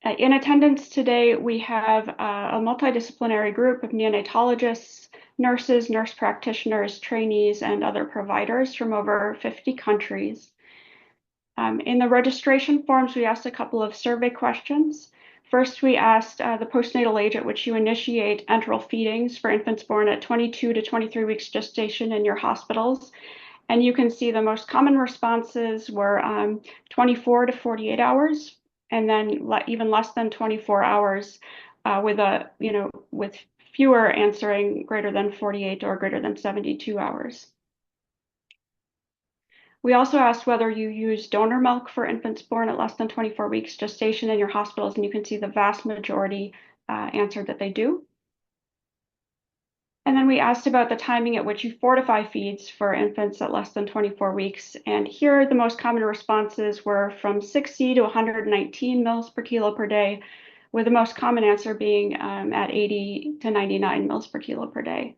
In attendance today, we have a multidisciplinary group of neonatologists, nurses, nurse practitioners, trainees, and other providers from over 50 countries. In the registration forms, we asked a couple of survey questions. First, we asked the postnatal age at which you initiate enteral feedings for infants born at 22 to 23 weeks gestation in your hospitals. And you can see the most common responses were 24 to 48 hours, and then even less than 24 hours, with fewer answering greater than 48 or greater than 72 hours. We also asked whether you use donor milk for infants born at less than 24 weeks gestation in your hospitals, and you can see the vast majority answered that they do. And then we asked about the timing at which you fortify feeds for infants at less than 24 weeks. And here the most common responses were from 60 to 119 mils per kilo per day, with the most common answer being at 80 to 99 mils per kilo per day.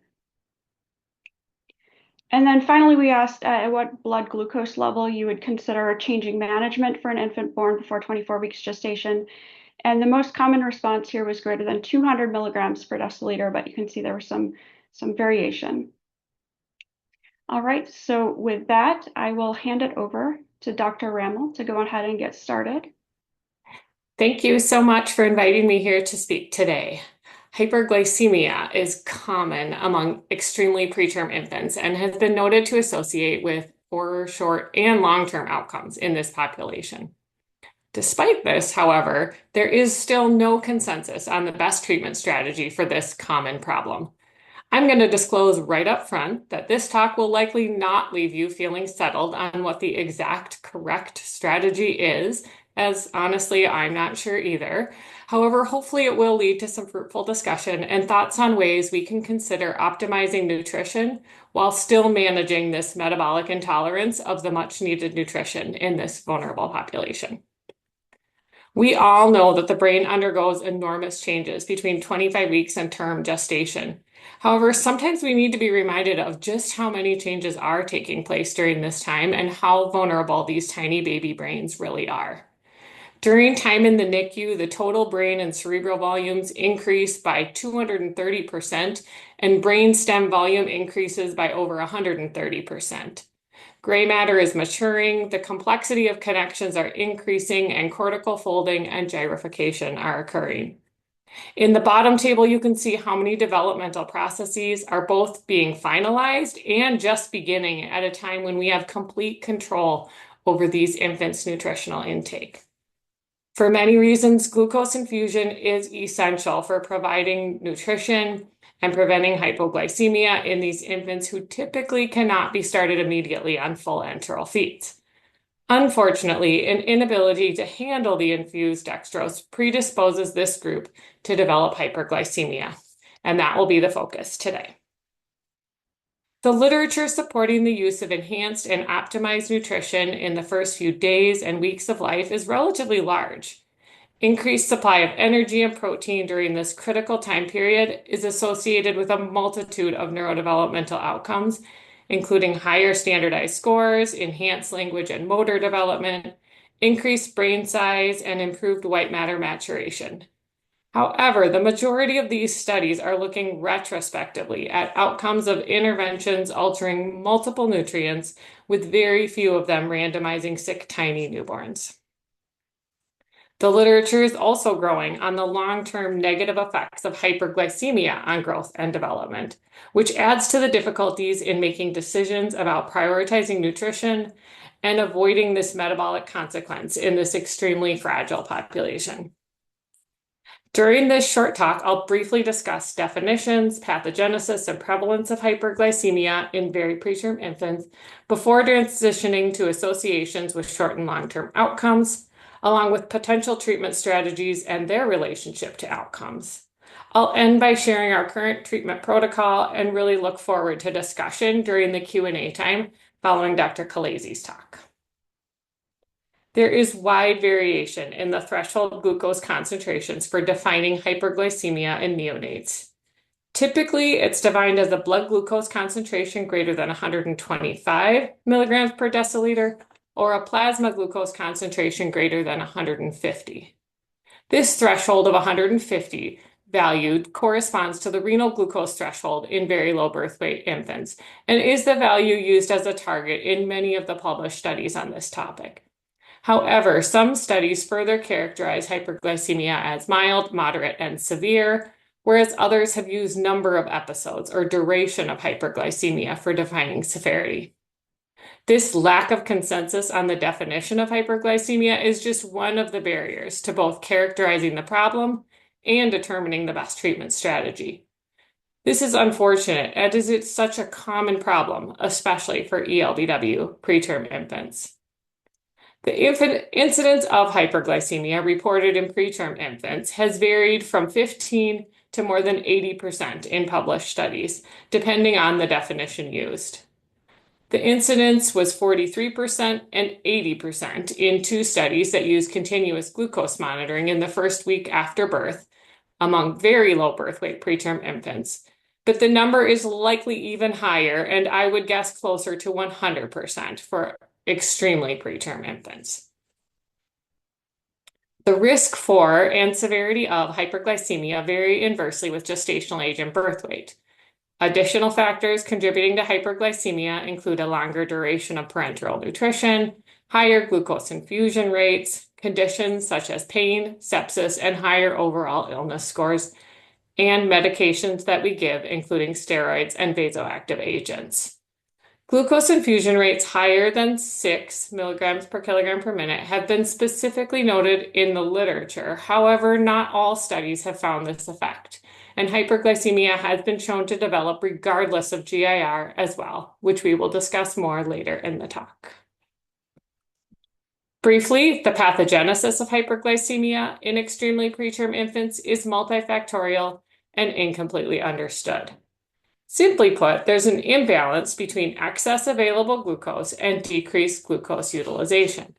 And then finally, we asked at what blood glucose level you would consider changing management for an infant born before 24 weeks gestation. And the most common response here was greater than 200 milligrams per deciliter, but you can see there was some variation. All right, so with that, I will hand it over to Dr. Ramel to go ahead and get started. Thank you so much for inviting me here to speak today. Hyperglycemia is common among extremely preterm infants and has been noted to associate with poorer short and long-term outcomes in this population. Despite this, however, there is still no consensus on the best treatment strategy for this common problem. I'm going to disclose right up front that this talk will likely not leave you feeling settled on what the exact correct strategy is, as honestly, I'm not sure either. However, hopefully it will lead to some fruitful discussion and thoughts on ways we can consider optimizing nutrition while still managing this metabolic intolerance of the much needed nutrition in this vulnerable population. We all know that the brain undergoes enormous changes between 25 weeks and term gestation. However, sometimes we need to be reminded of just how many changes are taking place during this time and how vulnerable these tiny baby brains really are. During time in the NICU, the total brain and cerebral volumes increase by 230%, and brain stem volume increases by over 130%. Gray matter is maturing, the complexity of connections are increasing, and cortical folding and gyrification are occurring. In the bottom table, you can see how many developmental processes are both being finalized and just beginning at a time when we have complete control over these infants' nutritional intake. For many reasons, glucose infusion is essential for providing nutrition and preventing hypoglycemia in these infants who typically cannot be started immediately on full enteral feeds. Unfortunately, an inability to handle the infused dextrose predisposes this group to develop hyperglycemia, and that will be the focus today. The literature supporting the use of enhanced and optimized nutrition in the first few days and weeks of life is relatively large. Increased supply of energy and protein during this critical time period is associated with a multitude of neurodevelopmental outcomes, including higher standardized scores, enhanced language and motor development, increased brain size, and improved white matter maturation. However, the majority of these studies are looking retrospectively at outcomes of interventions altering multiple nutrients, with very few of them randomizing sick tiny newborns. The literature is also growing on the long-term negative effects of hyperglycemia on growth and development, which adds to the difficulties in making decisions about prioritizing nutrition and avoiding this metabolic consequence in this extremely fragile population. During this short talk, I'll briefly discuss definitions, pathogenesis, and prevalence of hyperglycemia in very preterm infants before transitioning to associations with short and long-term outcomes, along with potential treatment strategies and their relationship to outcomes. I'll end by sharing our current treatment protocol and really look forward to discussion during the Q&A time following Dr. Colaizy's talk. There is wide variation in the threshold glucose concentrations for defining hyperglycemia in neonates. Typically, it's defined as a blood glucose concentration greater than 125 milligrams per deciliter or a plasma glucose concentration greater than 150. This threshold of 150 value corresponds to the renal glucose threshold in very low birth weight infants and is the value used as a target in many of the published studies on this topic. However, some studies further characterize hyperglycemia as mild, moderate, and severe, whereas others have used number of episodes or duration of hyperglycemia for defining severity. This lack of consensus on the definition of hyperglycemia is just one of the barriers to both characterizing the problem and determining the best treatment strategy. This is unfortunate as it's such a common problem, especially for ELBW preterm infants. The incidence of hyperglycemia reported in preterm infants has varied from 15 to more than 80% in published studies, depending on the definition used. The incidence was 43% and 80% in two studies that used continuous glucose monitoring in the first week after birth among very low birth weight preterm infants. But the number is likely even higher, and I would guess closer to 100% for extremely preterm infants. The risk for and severity of hyperglycemia vary inversely with gestational age and birth weight. Additional factors contributing to hyperglycemia include a longer duration of parenteral nutrition, higher glucose infusion rates, conditions such as pain, sepsis, and higher overall illness scores, and medications that we give, including steroids and vasoactive agents. Glucose infusion rates higher than 6 milligrams per kilogram per minute have been specifically noted in the literature. However, not all studies have found this effect, and hyperglycemia has been shown to develop regardless of GIR as well, which we will discuss more later in the talk. Briefly, the pathogenesis of hyperglycemia in extremely preterm infants is multifactorial and incompletely understood. Simply put, there's an imbalance between excess available glucose and decreased glucose utilization.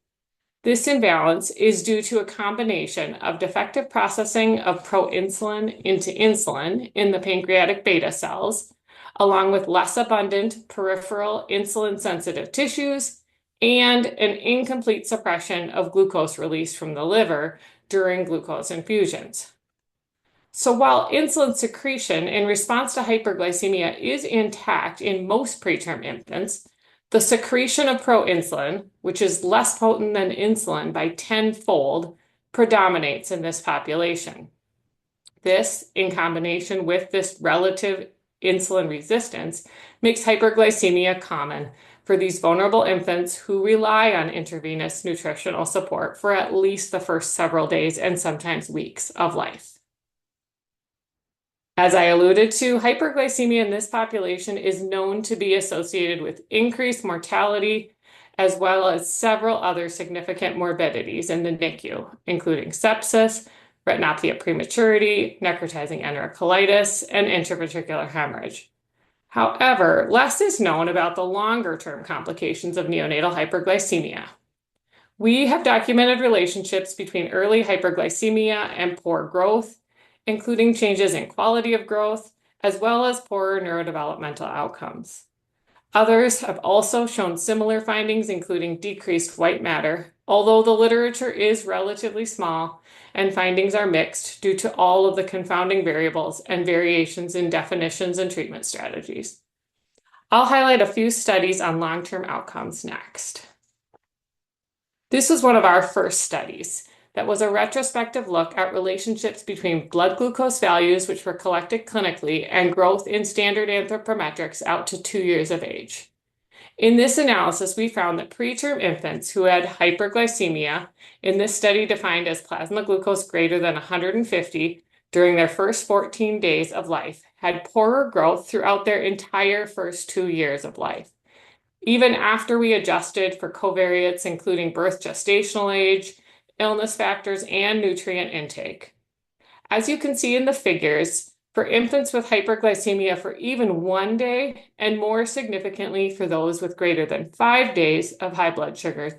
This imbalance is due to a combination of defective processing of proinsulin into insulin in the pancreatic beta cells, along with less abundant peripheral insulin-sensitive tissues, and an incomplete suppression of glucose release from the liver during glucose infusions. So while insulin secretion in response to hyperglycemia is intact in most preterm infants, the secretion of proinsulin, which is less potent than insulin by 10-fold, predominates in this population. This, in combination with this relative insulin resistance, makes hyperglycemia common for these vulnerable infants who rely on intravenous nutritional support for at least the first several days and sometimes weeks of life. As I alluded to, hyperglycemia in this population is known to be associated with increased mortality, as well as several other significant morbidities in the NICU, including sepsis, retinopathy at prematurity, necrotizing enterocolitis, and intraventricular hemorrhage. However, less is known about the longer-term complications of neonatal hyperglycemia. We have documented relationships between early hyperglycemia and poor growth, including changes in quality of growth, as well as poorer neurodevelopmental outcomes. Others have also shown similar findings, including decreased white matter, although the literature is relatively small and findings are mixed due to all of the confounding variables and variations in definitions and treatment strategies. I'll highlight a few studies on long-term outcomes next. This was one of our first studies that was a retrospective look at relationships between blood glucose values, which were collected clinically, and growth in standard anthropometrics out to 2 years of age. In this analysis, we found that preterm infants who had hyperglycemia, in this study defined as plasma glucose greater than 150 during their first 14 days of life, had poorer growth throughout their entire first 2 years of life. Even after we adjusted for covariates, including birth gestational age, illness factors, and nutrient intake. As you can see in the figures, for infants with hyperglycemia for even 1 day, and more significantly for those with greater than 5 days of high blood sugars,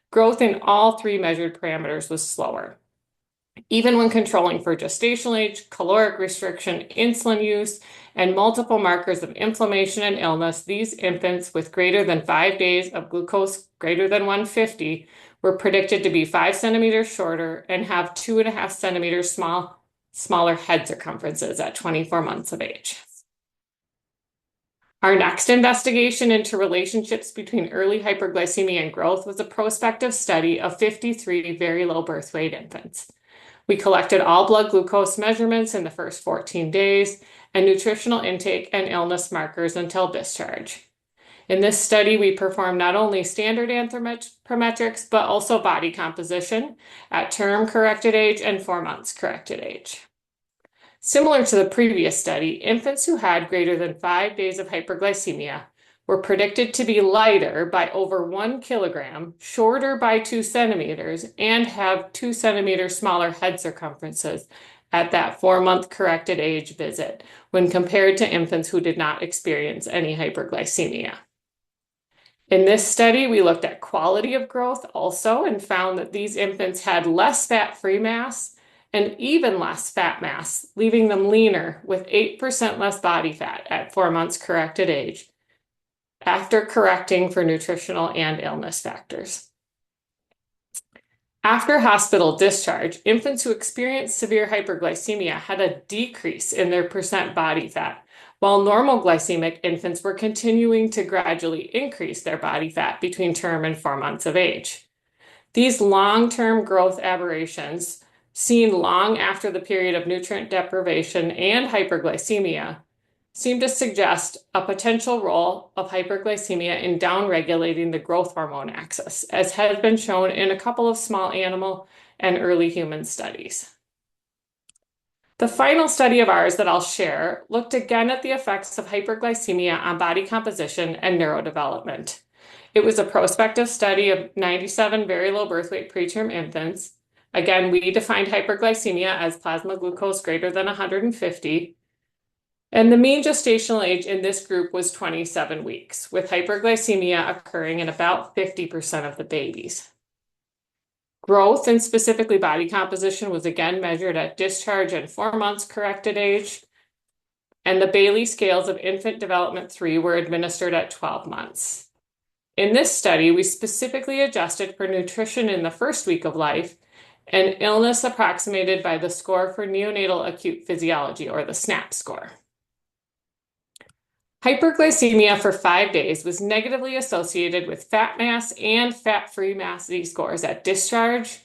growth in all 3 measured parameters was slower. Even when controlling for gestational age, caloric restriction, insulin use, and multiple markers of inflammation and illness, these infants with greater than 5 days of glucose greater than 150 were predicted to be 5 centimeters shorter and have 2.5 centimeters smaller head circumferences at 24 months of age. Our next investigation into relationships between early hyperglycemia and growth was a prospective study of 53 very low birth weight infants. We collected all blood glucose measurements in the first 14 days and nutritional intake and illness markers until discharge. In this study, we performed not only standard anthropometrics, but also body composition at term corrected age and 4 months corrected age. Similar to the previous study, infants who had greater than 5 days of hyperglycemia were predicted to be lighter by over 1 kilogram, shorter by 2 centimeters, and have 2 centimeters smaller head circumferences at that 4-month corrected age visit when compared to infants who did not experience any hyperglycemia. In this study, we looked at quality of growth also and found that these infants had less fat-free mass and even less fat mass, leaving them leaner with 8% less body fat at 4 months corrected age after correcting for nutritional and illness factors. After hospital discharge, infants who experienced severe hyperglycemia had a decrease in their percent body fat, while normal glycemic infants were continuing to gradually increase their body fat between term and 4 months of age. These long-term growth aberrations, seen long after the period of nutrient deprivation and hyperglycemia, seem to suggest a potential role of hyperglycemia in downregulating the growth hormone axis, as has been shown in a couple of small animal and early human studies. The final study of ours that I'll share looked again at the effects of hyperglycemia on body composition and neurodevelopment. It was a prospective study of 97 very low birth weight preterm infants. Again, we defined hyperglycemia as plasma glucose greater than 150. And the mean gestational age in this group was 27 weeks, with hyperglycemia occurring in about 50% of the babies. Growth and specifically body composition was again measured at discharge and 4 months corrected age, and the Bailey scales of infant development 3 were administered at 12 months. In this study, we specifically adjusted for nutrition in the first week of life and illness approximated by the score for neonatal acute physiology, or the SNAP score. Hyperglycemia for 5 days was negatively associated with fat mass and fat-free mass Z-scores at discharge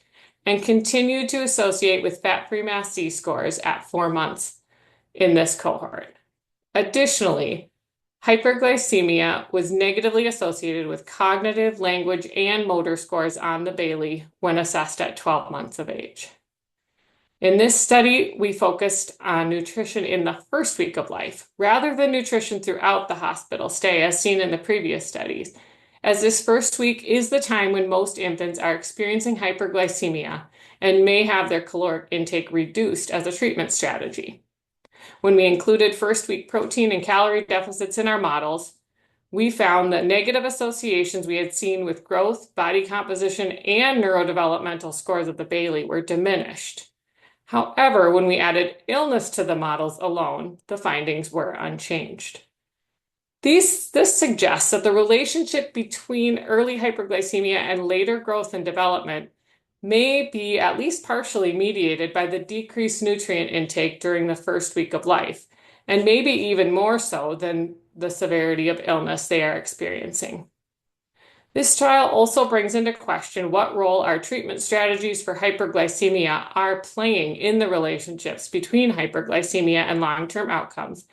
and continued to associate with fat-free mass Z-scores at 4 months in this cohort. Additionally, hyperglycemia was negatively associated with cognitive, language, and motor scores on the Bailey when assessed at 12 months of age. In this study, we focused on nutrition in the first week of life, rather than nutrition throughout the hospital stay, as seen in the previous studies, as this first week is the time when most infants are experiencing hyperglycemia and may have their caloric intake reduced as a treatment strategy. When we included first week protein and calorie deficits in our models, we found that negative associations we had seen with growth, body composition, and neurodevelopmental scores of the Bailey were diminished. However, when we added illness to the models alone, the findings were unchanged. This suggests that the relationship between early hyperglycemia and later growth and development may be at least partially mediated by the decreased nutrient intake during the first week of life, and maybe even more so than the severity of illness they are experiencing. This trial also brings into question what role our treatment strategies for hyperglycemia are playing in the relationships between hyperglycemia and long-term outcomes,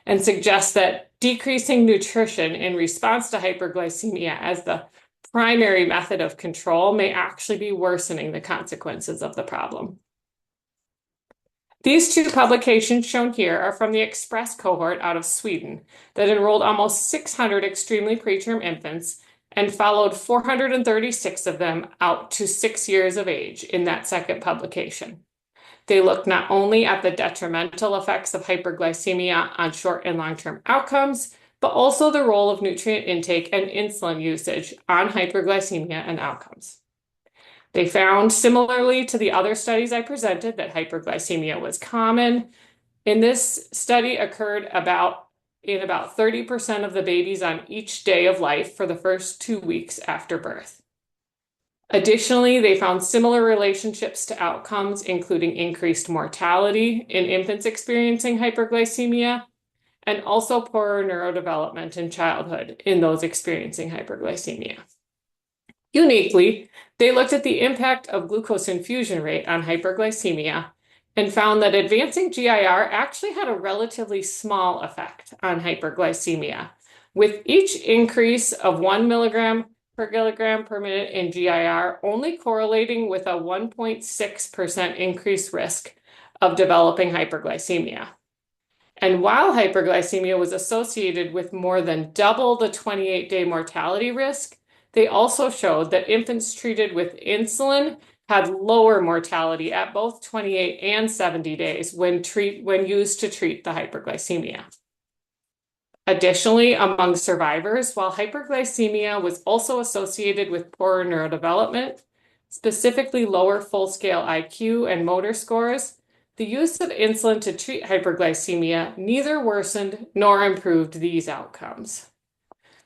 and suggests that decreasing nutrition in response to hyperglycemia as the primary method of control may actually be worsening the consequences of the problem. These 2 publications shown here are from the Express cohort out of Sweden that enrolled almost 600 extremely preterm infants and followed 436 of them out to 6 years of age in that second publication. They looked not only at the detrimental effects of hyperglycemia on short and long-term outcomes, but also the role of nutrient intake and insulin usage on hyperglycemia and outcomes. They found, similarly to the other studies I presented, that hyperglycemia was common. In this study occurred in about 30% of the babies on each day of life for the first 2 weeks after birth. Additionally, they found similar relationships to outcomes, including increased mortality in infants experiencing hyperglycemia, and also poorer neurodevelopment in childhood in those experiencing hyperglycemia. Uniquely, they looked at the impact of glucose infusion rate on hyperglycemia and found that advancing GIR actually had a relatively small effect on hyperglycemia, with each increase of 1 milligram per kilogram per minute in GIR only correlating with a 1.6% increased risk of developing hyperglycemia. And while hyperglycemia was associated with more than double the 28-day mortality risk, they also showed that infants treated with insulin had lower mortality at both 28 and 70 days when used to treat the hyperglycemia. Additionally, among survivors, while hyperglycemia was also associated with poorer neurodevelopment, specifically lower full-scale IQ and motor scores, the use of insulin to treat hyperglycemia neither worsened nor improved these outcomes.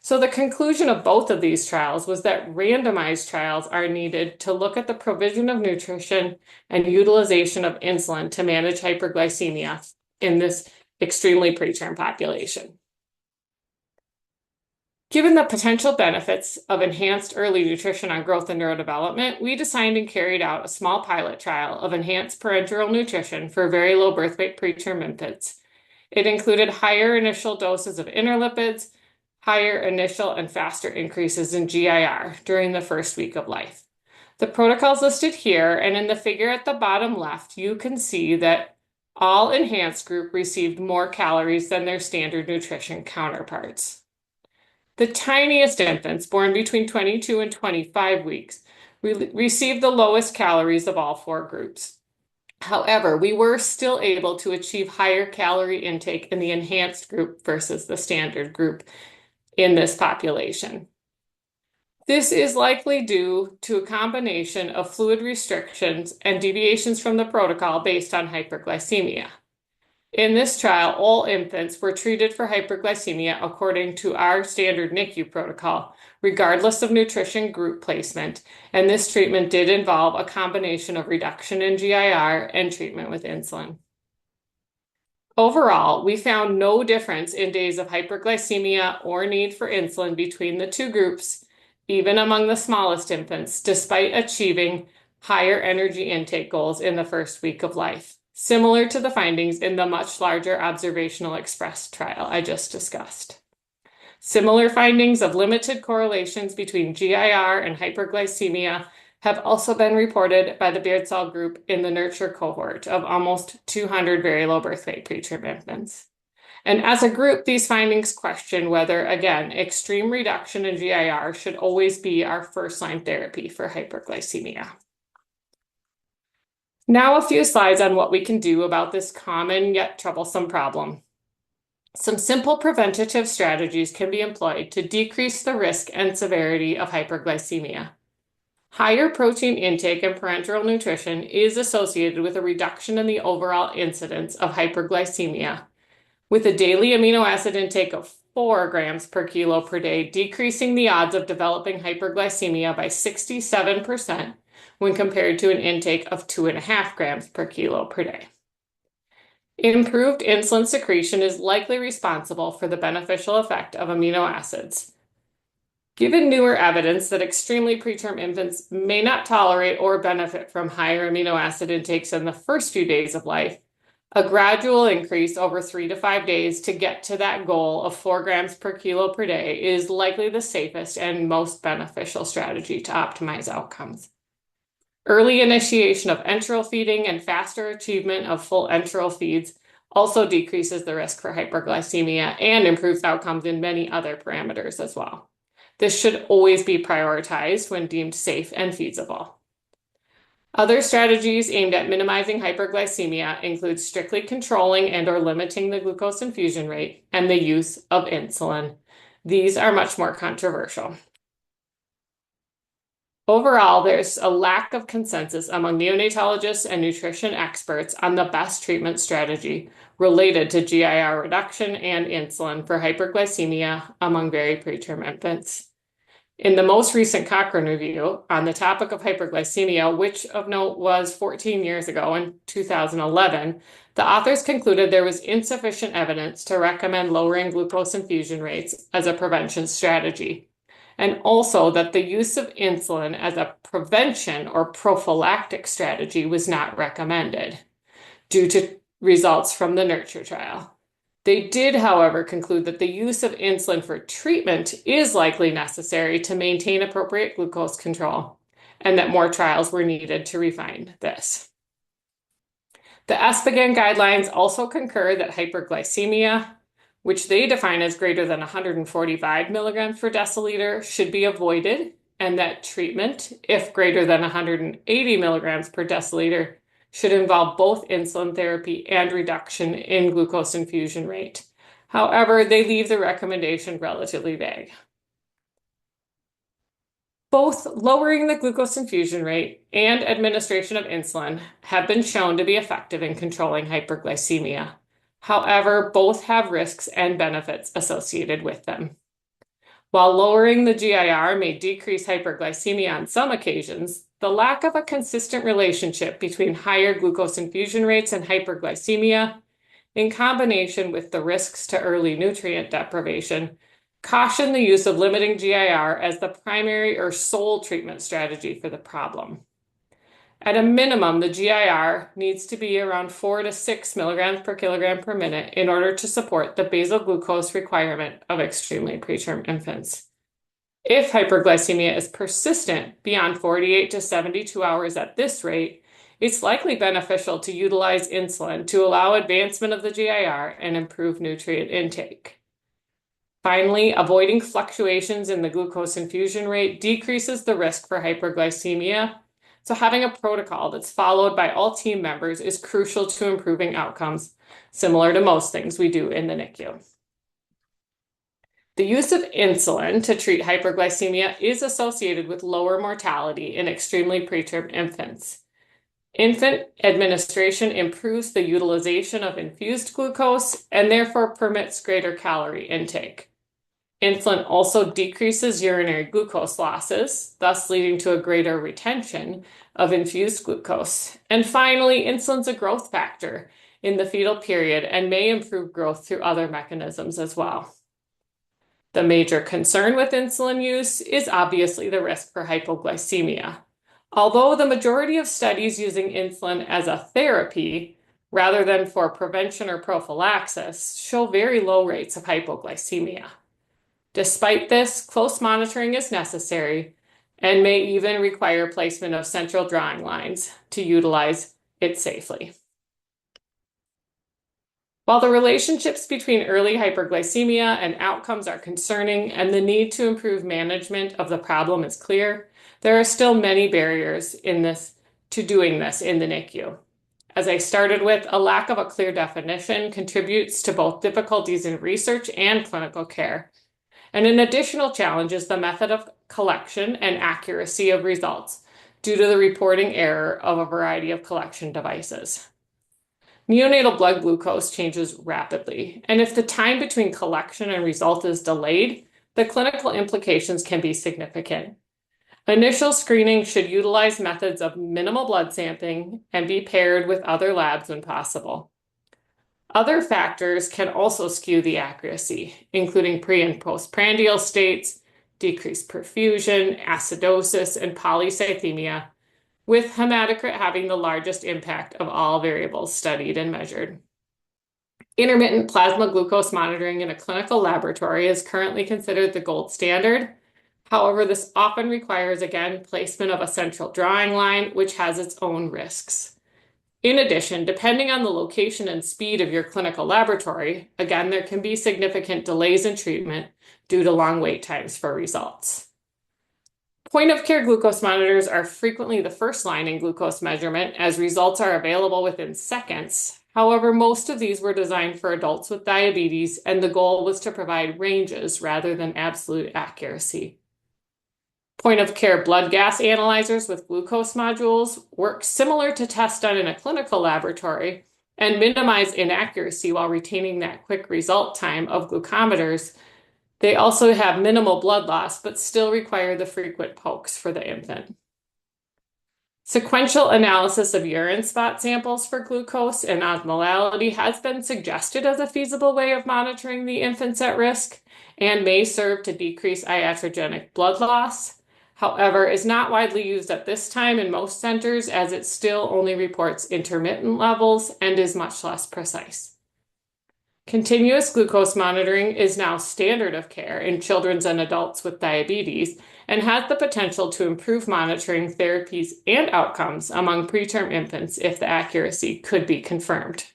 So the conclusion of both of these trials was that randomized trials are needed to look at the provision of nutrition and utilization of insulin to manage hyperglycemia in this extremely preterm population. Given the potential benefits of enhanced early nutrition on growth and neurodevelopment, we designed and carried out a small pilot trial of enhanced parenteral nutrition for very low birth weight preterm infants. It included higher initial doses of interlipids, higher initial and faster increases in GIR during the first week of life. The protocols listed here, and in the figure at the bottom left, you can see that all enhanced group received more calories than their standard nutrition counterparts. The tiniest infants, born between 22 and 25 weeks, received the lowest calories of all four groups. However, we were still able to achieve higher calorie intake in the enhanced group versus the standard group in this population. This is likely due to a combination of fluid restrictions and deviations from the protocol based on hyperglycemia. In this trial, all infants were treated for hyperglycemia according to our standard NICU protocol, regardless of nutrition group placement, and this treatment did involve a combination of reduction in GIR and treatment with insulin. Overall, we found no difference in days of hyperglycemia or need for insulin between the two groups, even among the smallest infants, despite achieving higher energy intake goals in the first week of life, similar to the findings in the much larger observational EXPRESS trial I just discussed. Similar findings of limited correlations between GIR and hyperglycemia have also been reported by the Beardsall group in the nurture cohort of almost 200 very low birth weight preterm infants. And as a group, these findings question whether, again, extreme reduction in GIR should always be our first-line therapy for hyperglycemia. Now a few slides on what we can do about this common yet troublesome problem. Some simple preventative strategies can be employed to decrease the risk and severity of hyperglycemia. Higher protein intake and parenteral nutrition is associated with a reduction in the overall incidence of hyperglycemia, with a daily amino acid intake of 4 grams per kilo per day, decreasing the odds of developing hyperglycemia by 67% when compared to an intake of 2.5 grams per kilo per day. Improved insulin secretion is likely responsible for the beneficial effect of amino acids. Given newer evidence that extremely preterm infants may not tolerate or benefit from higher amino acid intakes in the first few days of life, a gradual increase over 3 to 5 days to get to that goal of 4 grams per kilo per day is likely the safest and most beneficial strategy to optimize outcomes. Early initiation of enteral feeding and faster achievement of full enteral feeds also decreases the risk for hyperglycemia and improves outcomes in many other parameters as well. This should always be prioritized when deemed safe and feasible. Other strategies aimed at minimizing hyperglycemia include strictly controlling and/or limiting the glucose infusion rate and the use of insulin. These are much more controversial. Overall, there's a lack of consensus among neonatologists and nutrition experts on the best treatment strategy related to GIR reduction and insulin for hyperglycemia among very preterm infants. In the most recent Cochrane review on the topic of hyperglycemia, which of note was 14 years ago in 2011, the authors concluded there was insufficient evidence to recommend lowering glucose infusion rates as a prevention strategy, and also that the use of insulin as a prevention or prophylactic strategy was not recommended due to results from the Nurture trial. They did, however, conclude that the use of insulin for treatment is likely necessary to maintain appropriate glucose control, and that more trials were needed to refine this. The ESPGHAN guidelines also concur that hyperglycemia, which they define as greater than 145 milligrams per deciliter, should be avoided, and that treatment, if greater than 180 milligrams per deciliter, should involve both insulin therapy and reduction in glucose infusion rate. However, they leave the recommendation relatively vague. Both lowering the glucose infusion rate and administration of insulin have been shown to be effective in controlling hyperglycemia. However, both have risks and benefits associated with them. While lowering the GIR may decrease hyperglycemia on some occasions, the lack of a consistent relationship between higher glucose infusion rates and hyperglycemia, in combination with the risks to early nutrient deprivation, caution the use of limiting GIR as the primary or sole treatment strategy for the problem. At a minimum, the GIR needs to be around 4 to 6 milligrams per kilogram per minute in order to support the basal glucose requirement of extremely preterm infants. If hyperglycemia is persistent beyond 48 to 72 hours at this rate, it's likely beneficial to utilize insulin to allow advancement of the GIR and improve nutrient intake. Finally, avoiding fluctuations in the glucose infusion rate decreases the risk for hyperglycemia. So having a protocol that's followed by all team members is crucial to improving outcomes, similar to most things we do in the NICU. The use of insulin to treat hyperglycemia is associated with lower mortality in extremely preterm infants. Infant administration improves the utilization of infused glucose and therefore permits greater calorie intake. Insulin also decreases urinary glucose losses, thus leading to a greater retention of infused glucose. And finally, insulin's a growth factor in the fetal period and may improve growth through other mechanisms as well. The major concern with insulin use is obviously the risk for hypoglycemia. Although the majority of studies using insulin as a therapy rather than for prevention or prophylaxis show very low rates of hypoglycemia. Despite this, close monitoring is necessary and may even require placement of central drawing lines to utilize it safely. While the relationships between early hyperglycemia and outcomes are concerning and the need to improve management of the problem is clear, there are still many barriers to doing this in the NICU. As I started with, a lack of a clear definition contributes to both difficulties in research and clinical care. And an additional challenge is the method of collection and accuracy of results due to the reporting error of a variety of collection devices. Neonatal blood glucose changes rapidly, and if the time between collection and result is delayed, the clinical implications can be significant. Initial screening should utilize methods of minimal blood sampling and be paired with other labs when possible. Other factors can also skew the accuracy, including pre- and postprandial states, decreased perfusion, acidosis, and polycythemia, with hematocrit having the largest impact of all variables studied and measured. Intermittent plasma glucose monitoring in a clinical laboratory is currently considered the gold standard. However, this often requires, again, placement of a central drawing line, which has its own risks. In addition, depending on the location and speed of your clinical laboratory, again, there can be significant delays in treatment due to long wait times for results. Point-of-care glucose monitors are frequently the first line in glucose measurement as results are available within seconds. However, most of these were designed for adults with diabetes, and the goal was to provide ranges rather than absolute accuracy. Point-of-care blood gas analyzers with glucose modules work similar to tests done in a clinical laboratory and minimize inaccuracy while retaining that quick result time of glucometers They also have minimal blood loss, but still require the frequent pokes for the infant. Sequential analysis of urine spot samples for glucose and osmolality has been suggested as a feasible way of monitoring the infants at risk and may serve to decrease iatrogenic blood loss. However, is not widely used at this time in most centers as it still only reports intermittent levels and is much less precise. Continuous glucose monitoring is now standard of care in children and adults with diabetes and has the potential to improve monitoring therapies and outcomes among preterm infants if the accuracy could be confirmed.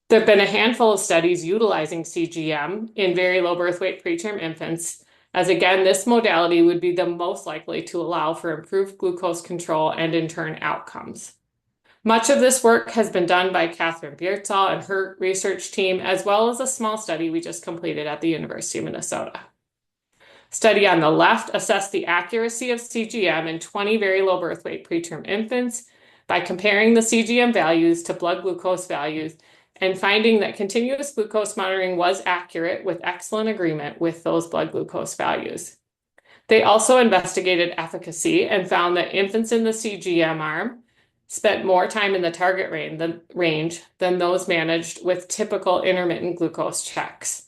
There have been a handful of studies utilizing CGM in very low birth weight preterm infants, as again, this modality would be the most likely to allow for improved glucose control and in turn outcomes. Much of this work has been done by Catherine Bierzahl and her research team, as well as a small study we just completed at the University of Minnesota. Study on the left assessed the accuracy of CGM in 20 very low birth weight preterm infants by comparing the CGM values to blood glucose values and finding that continuous glucose monitoring was accurate with excellent agreement with those blood glucose values. They also investigated efficacy and found that infants in the CGM arm spent more time in the target range than those managed with typical intermittent glucose checks.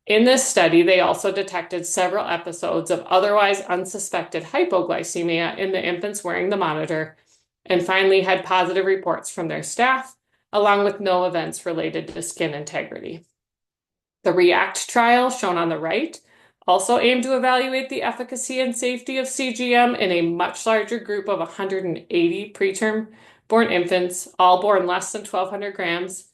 In this study, they also detected several episodes of otherwise unsuspected hypoglycemia in the infants wearing the monitor, and finally had positive reports from their staff, along with no events related to skin integrity. The REACT trial, shown on the right, also aimed to evaluate the efficacy and safety of CGM in a much larger group of 180 preterm-born infants, all born less than 1,200 grams,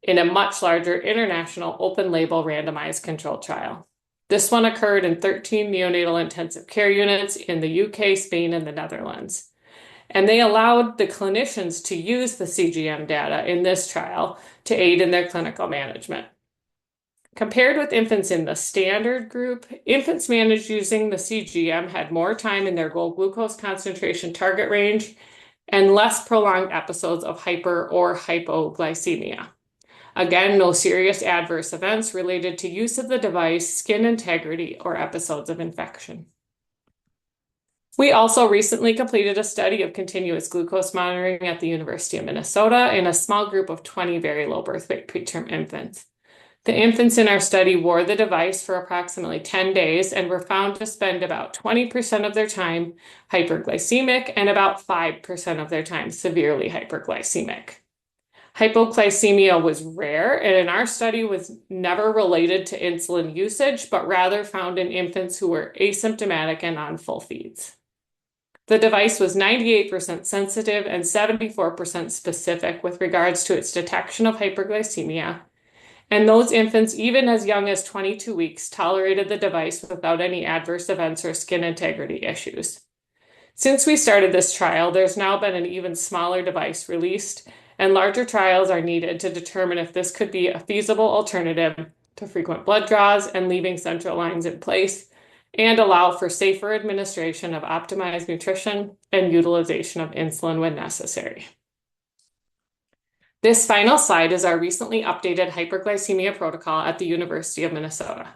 in a much larger international open-label randomized controlled trial. This one occurred in 13 neonatal intensive care units in the UK, Spain, and the Netherlands. And they allowed the clinicians to use the CGM data in this trial to aid in their clinical management. Compared with infants in the standard group, infants managed using the CGM had more time in their goal glucose concentration target range and less prolonged episodes of hyper or hypoglycemia. Again, no serious adverse events related to use of the device, skin integrity, or episodes of infection. We also recently completed a study of continuous glucose monitoring at the University of Minnesota in a small group of 20 very low birth weight preterm infants. The infants in our study wore the device for approximately 10 days and were found to spend about 20% of their time hyperglycemic and about 5% of their time severely hyperglycemic. Hypoglycemia was rare and in our study was never related to insulin usage, but rather found in infants who were asymptomatic and on full feeds. The device was 98% sensitive and 74% specific with regards to its detection of hyperglycemia. And those infants, even as young as 22 weeks, tolerated the device without any adverse events or skin integrity issues. Since we started this trial, there's now been an even smaller device released, and larger trials are needed to determine if this could be a feasible alternative to frequent blood draws and leaving central lines in place, and allow for safer administration of optimized nutrition and utilization of insulin when necessary. This final slide is our recently updated hyperglycemia protocol at the University of Minnesota.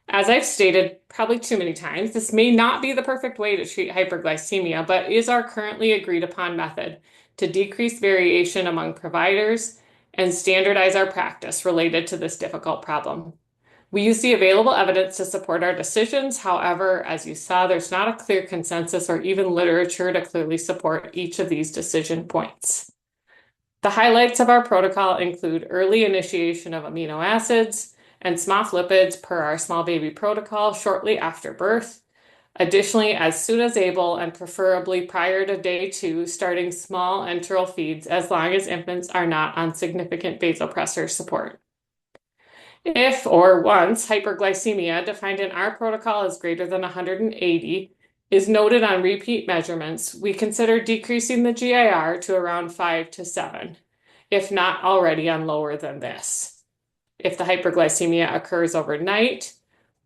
As I've stated probably too many times, this may not be the perfect way to treat hyperglycemia, but is our currently agreed upon method to decrease variation among providers and standardize our practice related to this difficult problem. We use the available evidence to support our decisions. However, as you saw, there's not a clear consensus or even literature to clearly support each of these decision points. The highlights of our protocol include early initiation of amino acids and lipids per our small baby protocol shortly after birth. Additionally, as soon as able and preferably prior to day 2, starting small enteral feeds as long as infants are not on significant vasopressor support. If or once hyperglycemia, defined in our protocol as greater than 180, is noted on repeat measurements, we consider decreasing the GIR to around 5 to 7, if not already on lower than this. If the hyperglycemia occurs overnight,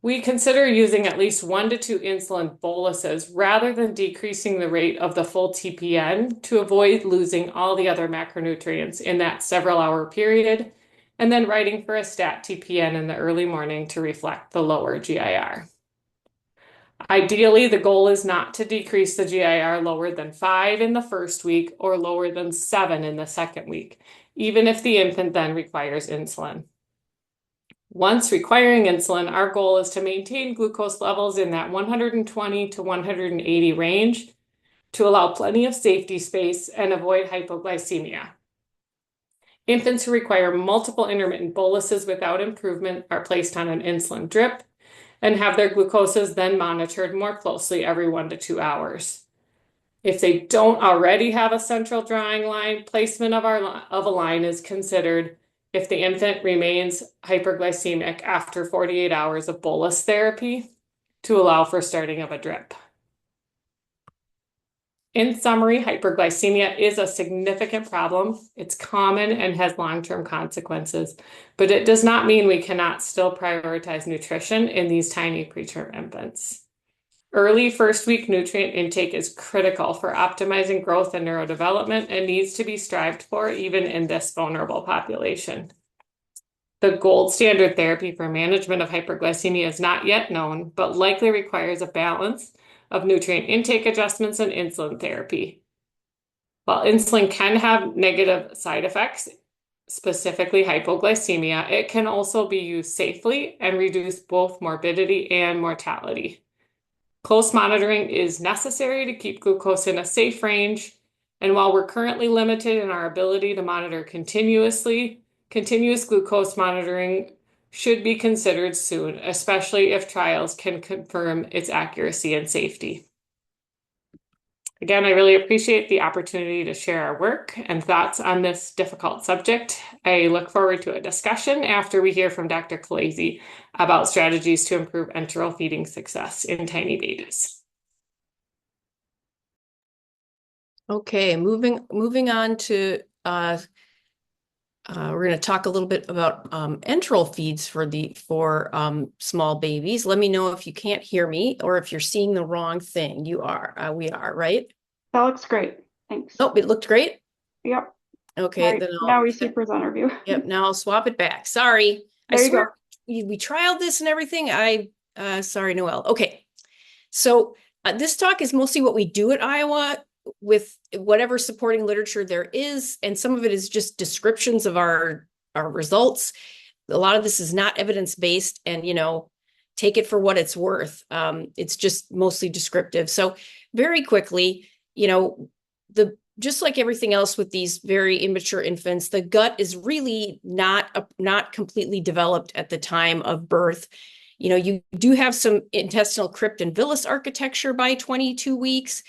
we consider using at least 1 to 2 insulin boluses rather than decreasing the rate of the full TPN to avoid losing all the other macronutrients in that several-hour period and then writing for a stat TPN in the early morning to reflect the lower GIR. Ideally, the goal is not to decrease the GIR lower than 5 in the first week or lower than 7 in the second week, even if the infant then requires insulin. Once requiring insulin, our goal is to maintain glucose levels in that 120 to 180 range to allow plenty of safety space and avoid hypoglycemia. Infants who require multiple intermittent boluses without improvement are placed on an insulin drip and have their glucoses then monitored more closely every 1 to 2 hours. If they don't already have a central drawing line, placement of a line is considered if the infant remains hyperglycemic after 48 hours of bolus therapy to allow for starting of a drip. In summary, hyperglycemia is a significant problem. It's common and has long-term consequences, but it does not mean we cannot still prioritize nutrition in these tiny preterm infants. Early first week nutrient intake is critical for optimizing growth and neurodevelopment and needs to be strived for even in this vulnerable population. The gold standard therapy for management of hyperglycemia is not yet known, but likely requires a balance of nutrient intake adjustments and insulin therapy. While insulin can have negative side effects, specifically hypoglycemia, it can also be used safely and reduce both morbidity and mortality. Close monitoring is necessary to keep glucose in a safe range, and while we're currently limited in our ability to monitor continuously, continuous glucose monitoring should be considered soon, especially if trials can confirm its accuracy and safety. Again, I really appreciate the opportunity to share our work and thoughts on this difficult subject. I look forward to a discussion after we hear from Dr. Colaizy about strategies to improve enteral feeding success in tiny babies. Okay, moving on to we're going to talk a little bit about enteral feeds for small babies. Let me know if you can't hear me or if you're seeing the wrong thing. You are. We are, right? That looks great. Thanks. Oh, it looked great. Yep. Okay, Right. then Now we see presenter view. Yep. Now I'll swap it back. Sorry. There I you swear go. we trialed this and everything. Sorry, Noelle. Okay. So this talk is mostly what we do at Iowa with whatever supporting literature there is, and some of it is just descriptions of our results. A lot of this is not evidence-based, and take it for what it's worth. It's just mostly descriptive. So very quickly, just like everything else with these very immature infants, the gut is really not completely developed at the time of birth. You do have some intestinal crypt and villus architecture by 22 weeks,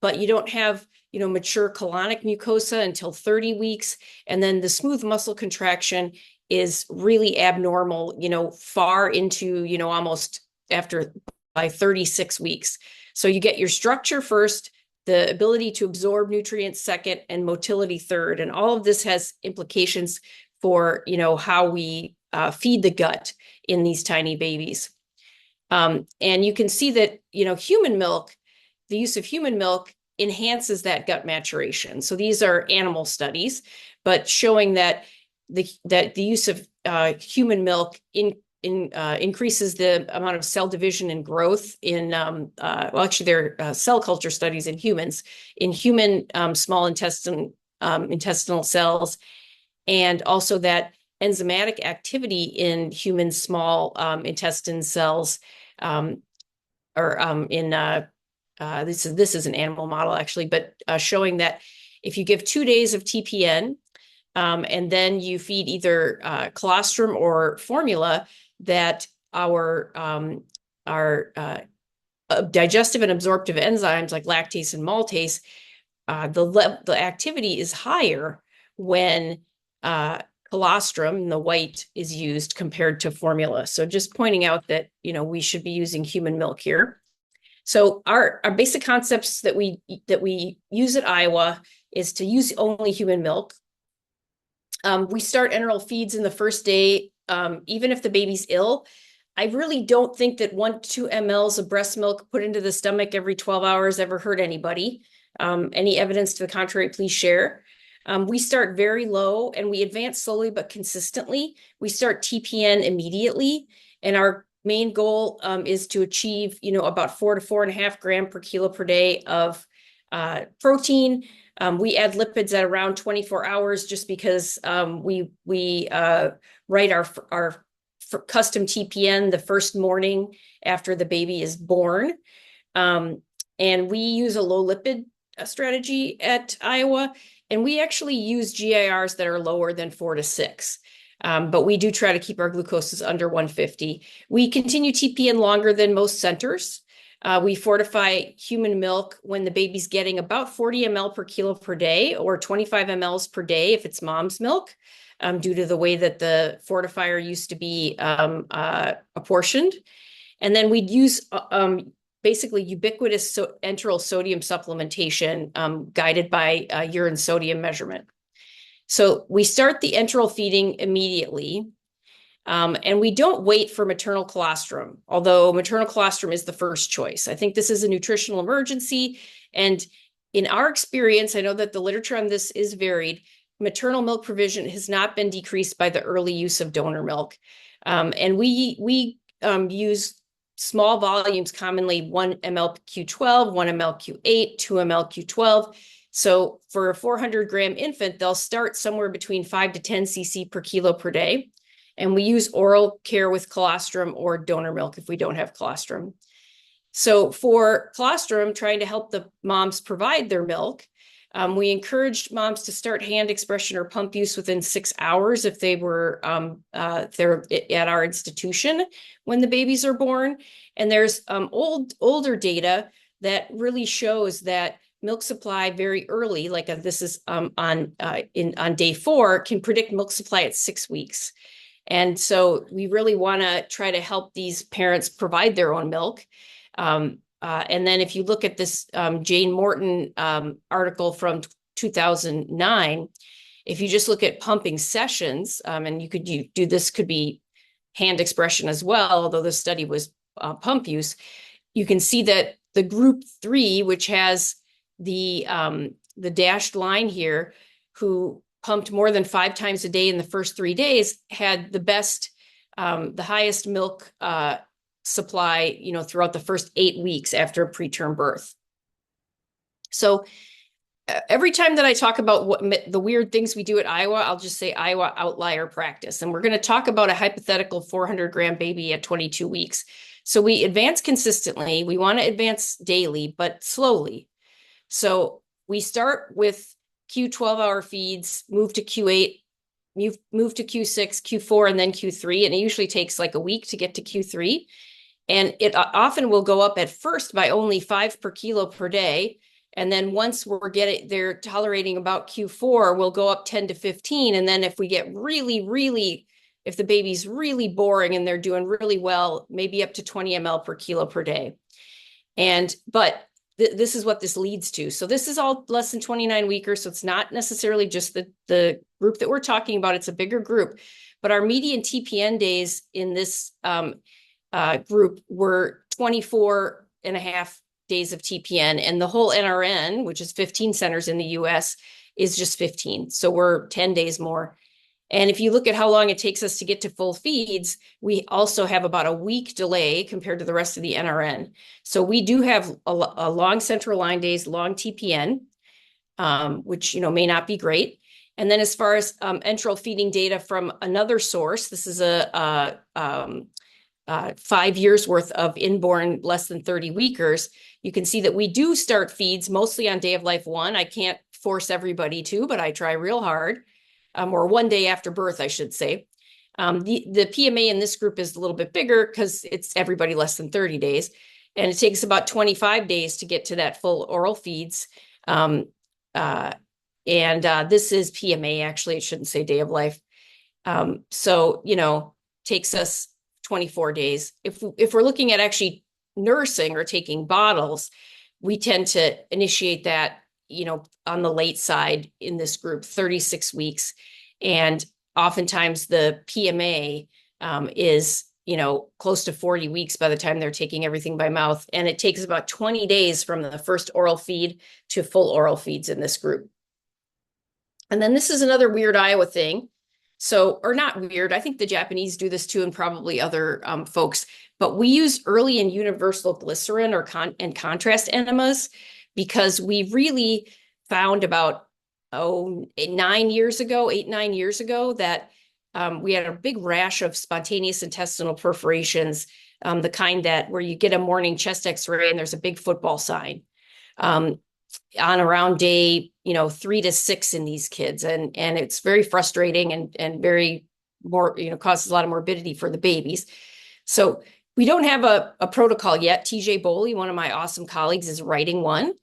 but you don't have, mature colonic mucosa until 30 weeks. And then the smooth muscle contraction is really abnormal, far into, almost by 36 weeks. So you get your structure first, the ability to absorb nutrients second, and motility third. And all of this has implications for, how we feed the gut in these tiny babies. And you can see that, human milk, the use of human milk enhances that gut maturation. So these are animal studies, but showing that the use of human milk increases the amount of cell division and growth in, actually there are cell culture studies in humans, small intestinal cells, and also that enzymatic activity in human small intestine cells, this is an animal model actually, but showing that if you give 2 days of TPN and then you feed either colostrum or formula, that our digestive and absorptive enzymes like lactase and maltase, the activity is higher when colostrum, the white, is used compared to formula. So just pointing out that, we should be using human milk here. So our basic concepts that we use at Iowa is to use only human milk. We start enteral feeds in the first day, even if the baby's ill. I really don't think that 1 to 2 mLs of breast milk put into the stomach every 12 hours ever hurt anybody. Any evidence to the contrary, please share. We start very low and we advance slowly but consistently. We start TPN immediately, and our main goal is to achieve, about 4 to 4.5 grams per kilo per day of protein. We add lipids at around 24 hours just because we write our custom TPN the first morning after the baby is born. And we use a low lipid strategy at Iowa, and we actually use GIRs that are lower than 4 to 6. But we do try to keep our glucoses under 150. We continue TPN longer than most centers. We fortify human milk when the baby's getting about 40 ml per kilo per day, or 25 mLs per day if it's mom's milk, due to the way that the fortifier used to be apportioned. And then we'd use basically ubiquitous enteral sodium supplementation guided by urine sodium measurement. So we start the enteral feeding immediately, and we don't wait for maternal colostrum, although maternal colostrum is the first choice. I think this is a nutritional emergency, and in our experience, I know that the literature on this is varied. Maternal milk provision has not been decreased by the early use of donor milk, and we use small volumes, commonly 1 ml Q12, 1 ml Q8, 2 ml Q12. So for a 400-gram infant, they'll start somewhere between 5 to 10 cc per kilo per day. And we use oral care with colostrum or donor milk if we don't have colostrum. So for colostrum, trying to help the moms provide their milk, we encouraged moms to start hand expression or pump use within 6 hours if they were they're at our institution when the babies are born. And there's older data that really shows that milk supply very early, like this is on day 4, can predict milk supply at 6 weeks. And so we really want to try to help these parents provide their own milk. And then if you look at this Jane Morton article from 2009, if you just look at pumping sessions, and you could do this, could be hand expression as well, although the study was pump use, you can see that the group 3, which has the dashed line here, who pumped more than 5 times a day in the first 3 days, had the best, the highest milk supply, throughout the first 8 weeks after preterm birth. So every time that I talk about the weird things we do at Iowa, I'll just say Iowa outlier practice. And we're going to talk about a hypothetical 400-gram baby at 22 weeks. So we advance consistently. We want to advance daily, but slowly. So we start with Q12-hour feeds, move to Q8, move to Q6, Q4, and then Q3. And it usually takes like a week to get to Q3. And it often will go up at first by only 5 per kilo per day. And then once they're tolerating about Q4, we'll go up 10 to 15. And then if we get if the baby's really boring and they're doing really well, maybe up to 20 ml per kilo per day. But this is what this leads to. So this is all less than 29 weekers. So it's not necessarily just the group that we're talking about. It's a bigger group. But our median TPN days in this group were 24.5 days of TPN, and the whole NRN, which is 15 centers in the US, is just 15. So we're 10 days more. And if you look at how long it takes us to get to full feeds, we also have about a week delay compared to the rest of the NRN. So we do have a long central line days, long TPN, which may not be great. And then as far as enteral feeding data from another source, this is a 5 years worth of inborn less than 30 weekers, you can see that we do start feeds mostly on day of life 1. I can't force everybody to, but I try real hard, or 1 day after birth, I should say. The PMA in this group is a little bit bigger because it's everybody less than 30 days. And it takes about 25 days to get to that full oral feeds. This is PMA, actually, it shouldn't say day of life. So, takes us 24 days. If we're looking at actually nursing or taking bottles, we tend to initiate that, on the late side in this group, 36 weeks. And oftentimes the PMA is, close to 40 weeks by the time they're taking everything by mouth. And it takes about 20 days from the first oral feed to full oral feeds in this group. And then this is another weird Iowa thing. So, or not weird, I think the Japanese do this too, and probably other folks, but we use early and universal glycerin and contrast enemas because we really found about 8, 9 years ago that we had a big rash of spontaneous intestinal perforations, the kind that where you get a morning chest x-ray and there's a big football sign. On around day 3 to 6 in these kids, and it's very frustrating and very more causes a lot of morbidity for the babies. So we don't have a protocol yet. TJ Boley, one of my awesome colleagues, is writing one,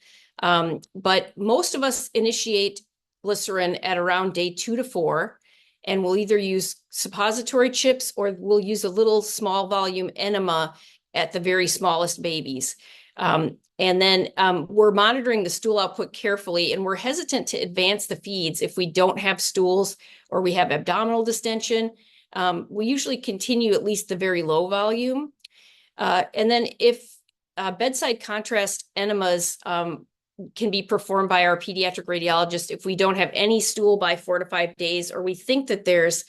but most of us initiate glycerin at around day 2 to 4, and we'll either use suppository chips or we'll use a little small volume enema at the very smallest babies. And then we're monitoring the stool output carefully, and we're hesitant to advance the feeds if we don't have stools or we have abdominal distension. We usually continue at least the very low volume. And then if bedside contrast enemas can be performed by our pediatric radiologist if we don't have any stool by 4 to 5 days, or we think that there's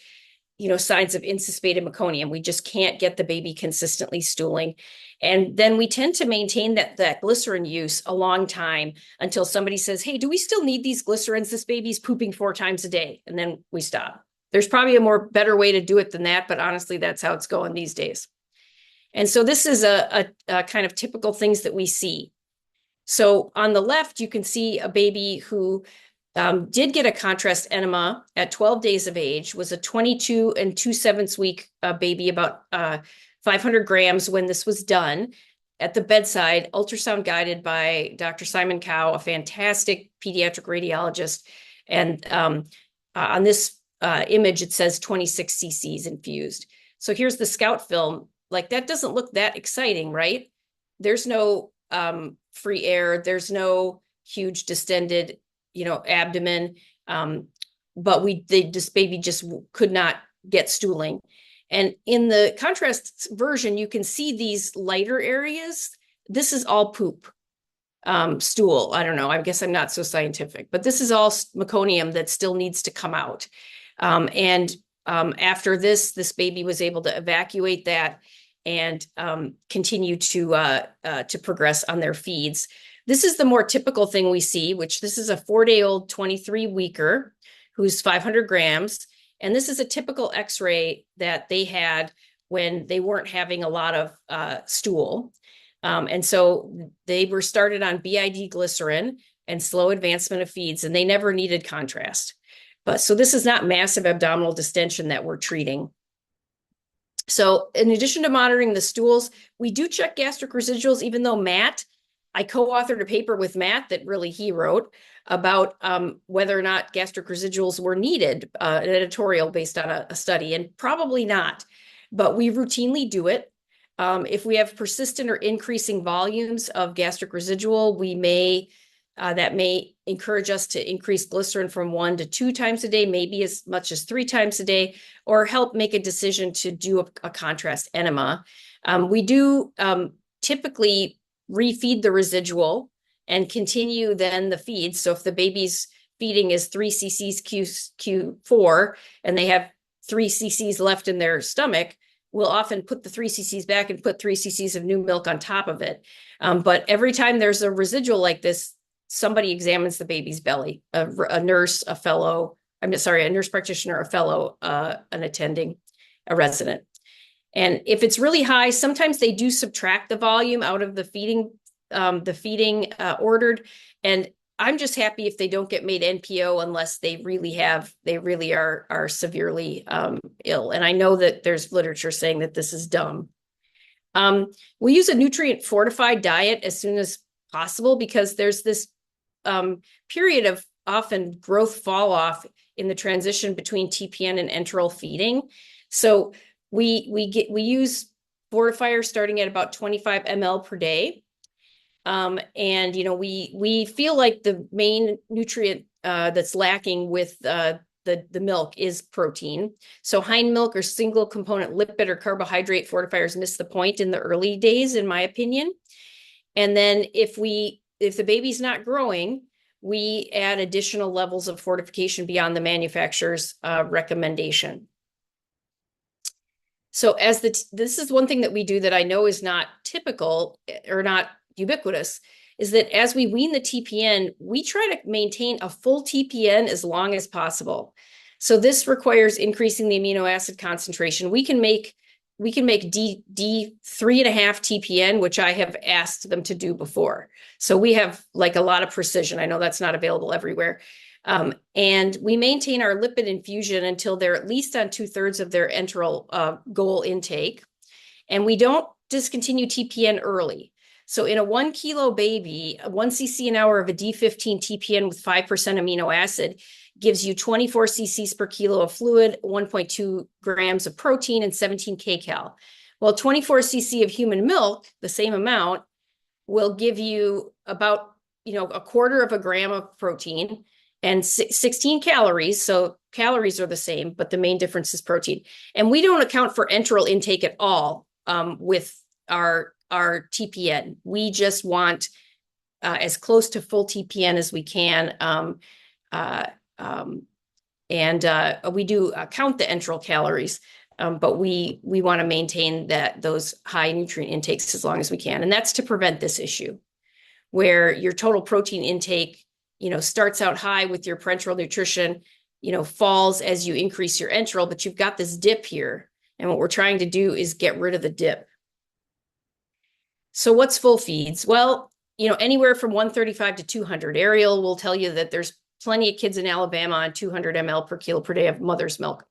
signs of insuspated meconium. We just can't get the baby consistently stooling. And then we tend to maintain that glycerin use a long time until somebody says, hey, do we still need these glycerins? This baby's pooping 4 times a day. And then we stop. There's probably a better way to do it than that, but honestly, that's how it's going these days. And so this is a kind of typical things that we see. So on the left, you can see a baby who did get a contrast enema at 12 days of age, was a 22 and 2/7 week baby, about 500 grams when this was done at the bedside, ultrasound guided by Dr. Simon Cow, a fantastic pediatric radiologist. And on this image, it says 26 cc's infused. So here's the scout film. Like, that doesn't look that exciting, right? There's no free air. There's no huge distended abdomen, but this baby just could not get stooling. And in the contrast version, you can see these lighter areas. This is all poop, stool. I don't know. I guess I'm not so scientific, but this is all meconium that still needs to come out. After this baby was able to evacuate that and continue to progress on their feeds. This is the more typical thing we see, which this is a 4-day-old 23-weeker who's 500 grams. And this is a typical x-ray that they had when they weren't having a lot of stool. And so they were started on BID glycerin and slow advancement of feeds, and they never needed contrast. So this is not massive abdominal distension that we're treating. So in addition to monitoring the stools, we do check gastric residuals, even though I co-authored a paper with Matt that really he wrote about whether or not gastric residuals were needed, an editorial based on a study, and probably not, but we routinely do it. If we have persistent or increasing volumes of gastric residual, that may encourage us to increase glycerin from 1 to 2 times a day, maybe as much as 3 times a day, or help make a decision to do a contrast enema. We do typically refeed the residual and continue then the feed. So if the baby's feeding is 3 cc's Q4 and they have 3 cc's left in their stomach, we'll often put the 3 cc's back and put 3 cc's of new milk on top of it. But every time there's a residual like this, somebody examines the baby's belly, a nurse, a nurse practitioner, a fellow, an attending, a resident. And if it's really high, sometimes they do subtract the volume out of the feeding ordered. And I'm just happy if they don't get made NPO unless they really are severely ill. And I know that there's literature saying that this is dumb. We use a nutrient fortified diet as soon as possible because there's this period of often growth fall off in the transition between TPN and enteral feeding. So we use fortifiers starting at about 25 ml per day. And we feel like the main nutrient that's lacking with the milk is protein. So hind milk or single component lipid or carbohydrate fortifiers miss the point in the early days, in my opinion. And then if the baby's not growing, we add additional levels of fortification beyond the manufacturer's recommendation. So this is one thing that we do that I know is not typical or not ubiquitous, is that as we wean the TPN, we try to maintain a full TPN as long as possible. So this requires increasing the amino acid concentration. We can make D 3.5 TPN, which I have asked them to do before. So we have like a lot of precision. I know that's not available everywhere. And we maintain our lipid infusion until they're at least on 2/3 of their enteral goal intake. And we don't discontinue TPN early. So in a 1 kilo baby, 1 cc an hour of a D15 TPN with 5% amino acid gives you 24 cc's per kilo of fluid, 1.2 grams of protein, and 17 kcal. Well, 24 cc of human milk, the same amount, will give you about, a quarter of a gram of protein and 16 calories. So calories are the same, but the main difference is protein. And we don't account for enteral intake at all with our TPN. We just want as close to full TPN as we can. We do count the enteral calories, but we want to maintain those high nutrient intakes as long as we can. And that's to prevent this issue where your total protein intake, starts out high with your parenteral nutrition, falls as you increase your enteral, but you've got this dip here. And what we're trying to do is get rid of the dip. So what's full feeds? Well, anywhere from 135 to 200. Ariel will tell you that there's plenty of kids in Alabama on 200 ml per kilo per day of mother's milk.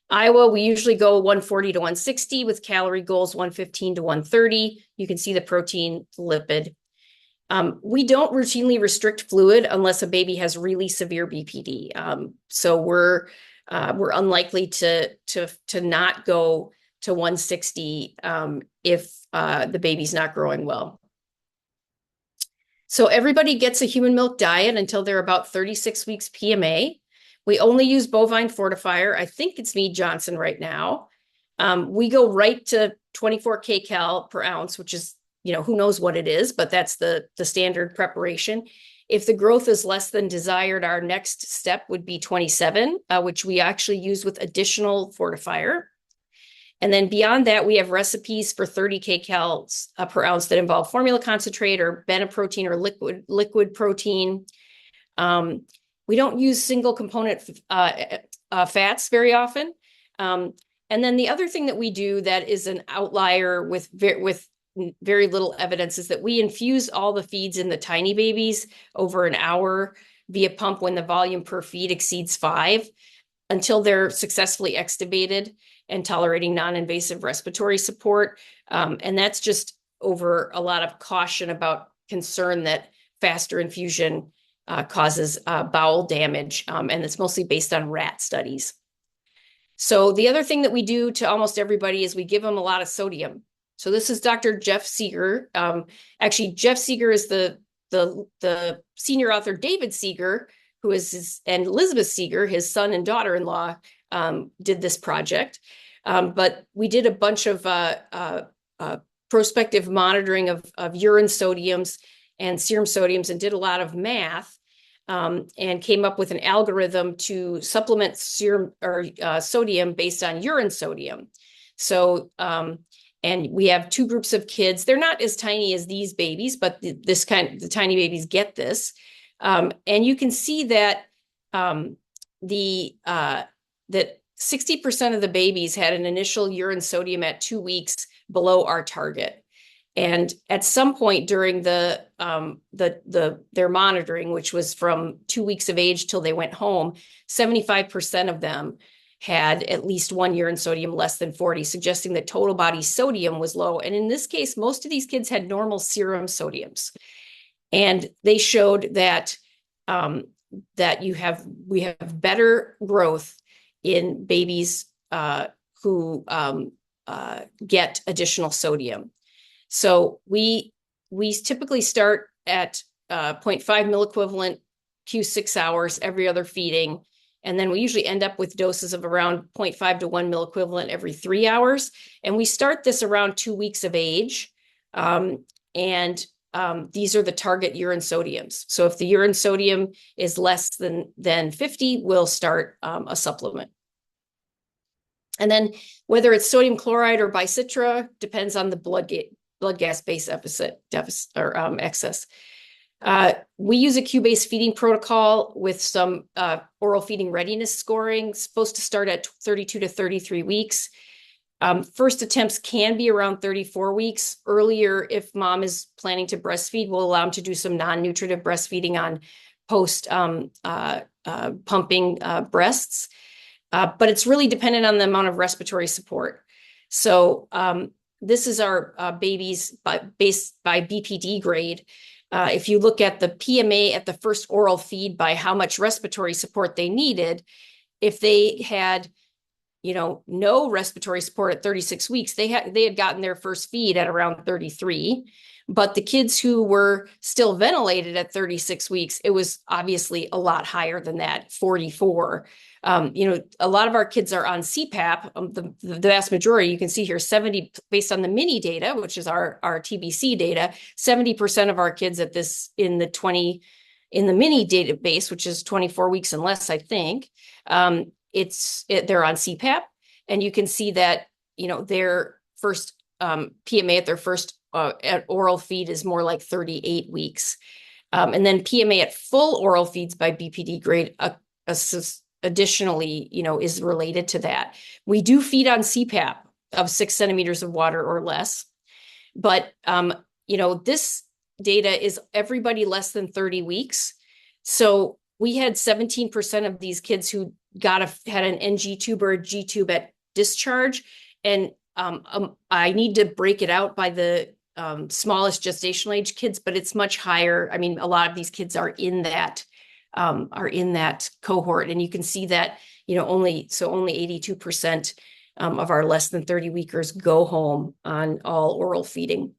Iowa, we usually go 140 to 160 with calorie goals 115 to 130. You can see the protein, lipid. We don't routinely restrict fluid unless a baby has really severe BPD. So we're unlikely to not go to 160 if the baby's not growing well. So everybody gets a human milk diet until they're about 36 weeks PMA. We only use bovine fortifier. I think it's Mead Johnson right now. We go right to 24 kcal per ounce, which is, who knows what it is, but that's the standard preparation. If the growth is less than desired, our next step would be 27, which we actually use with additional fortifier. And then beyond that, we have recipes for 30 kcal per ounce that involve formula concentrate or beta-protein or liquid protein. We don't use single component fats very often. And then the other thing that we do that is an outlier with very little evidence is that we infuse all the feeds in the tiny babies over an hour via pump when the volume per feed exceeds 5 until they're successfully extubated and tolerating non-invasive respiratory support. And that's just over a lot of caution about concern that faster infusion causes bowel damage. And it's mostly based on rat studies. So the other thing that we do to almost everybody is we give them a lot of sodium. So this is Dr. Jeff Seeger. Actually, Jeff Seeger is the senior author, David Seeger, who is and Elizabeth Seeger, his son and daughter-in-law, did this project. But we did a bunch of prospective monitoring of urine sodiums and serum sodiums and did a lot of math and came up with an algorithm to supplement serum or sodium based on urine sodium. So, and we have 2 groups of kids. They're not as tiny as these babies, but the tiny babies get this. And you can see that that 60% of the babies had an initial urine sodium at 2 weeks below our target. And at some point during their monitoring, which was from 2 weeks of age till they went home, 75% of them had at least 1 urine sodium less than 40, suggesting that total body sodium was low. And in this case, most of these kids had normal serum sodiums. And they showed that we have better growth in babies who get additional sodium. So we typically start at 0.5 milliequivalent Q6 hours every other feeding. And then we usually end up with doses of around 0.5 to 1 milliequivalent every 3 hours. And we start this around 2 weeks of age. And these are the target urine sodiums. So if the urine sodium is less than 50, we'll start a supplement. And then whether it's sodium chloride or Bicitra depends on the blood gas base deficit or excess. We use a Q-based feeding protocol with some oral feeding readiness scoring, supposed to start at 32 to 33 weeks. First attempts can be around 34 weeks. Earlier, if mom is planning to breastfeed, we'll allow them to do some non-nutritive breastfeeding on post pumping breasts. But it's really dependent on the amount of respiratory support. So this is our babies based by BPD grade. If you look at the PMA at the first oral feed by how much respiratory support they needed, if they had, no respiratory support at 36 weeks, they had gotten their first feed at around 33. But the kids who were still ventilated at 36 weeks, it was obviously a lot higher than that, 44. A lot of our kids are on CPAP. The vast majority, you can see here, 70, based on the mini data, which is our TBC data, 70% of our kids in the mini database, which is 24 weeks and less, I think, they're on CPAP. And you can see that, their first PMA at their first at oral feed is more like 38 weeks. And then PMA at full oral feeds by BPD grade additionally, is related to that. We do feed on CPAP of 6 centimeters of water or less. But, this data is everybody less than 30 weeks. So we had 17% of these kids who had an NG tube or a G tube at discharge. And I need to break it out by the smallest gestational age kids, but it's much higher. I mean, a lot of these kids are in that cohort. And you can see that, only 82% of our less than 30 weekers go home on all oral feeding.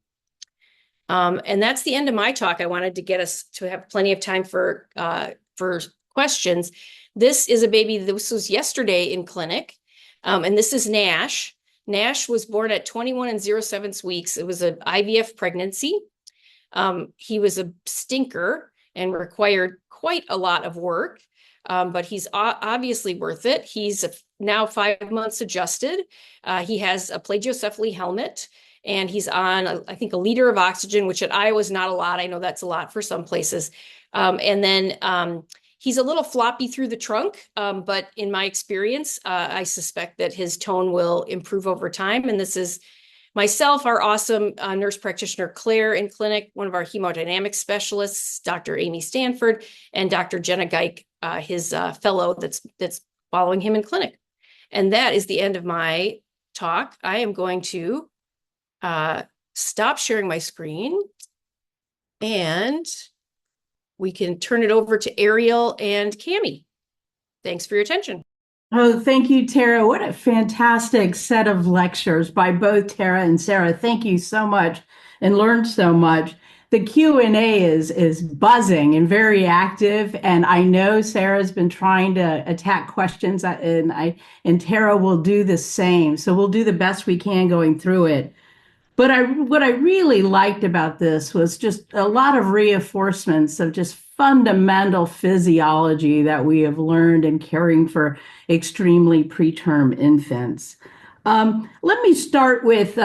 And that's the end of my talk. I wanted to get us to have plenty of time for questions. This is a baby. This was yesterday in clinic. And this is Nash. Nash was born at 21 0/7 weeks. It was an IVF pregnancy. He was a stinker and required quite a lot of work, but he's obviously worth it. He's now 5 months adjusted. He has a plagiocephaly helmet, and he's on, I think, a liter of oxygen, which at Iowa is not a lot. I know that's a lot for some places. And then he's a little floppy through the trunk, but in my experience, I suspect that his tone will improve over time. And this is myself, our awesome nurse practitioner, Claire, in clinic, one of our hemodynamic specialists, Dr. Amy Stanford, and Dr. Jenna Geik, his fellow that's following him in clinic. And that is the end of my talk. I am going to stop sharing my screen, and we can turn it over to Ariel and Cami. Thanks for your attention. Oh, thank you, Tarah. What a fantastic set of lectures by both Tarah and Sara. Thank you so much, and learned so much. The Q&A is buzzing and very active, and I know Sarah's been trying to attack questions, and Tarah will do the same. So we'll do the best we can going through it. But what I really liked about this was just a lot of reinforcements of just fundamental physiology that we have learned in caring for extremely preterm infants. Let me start with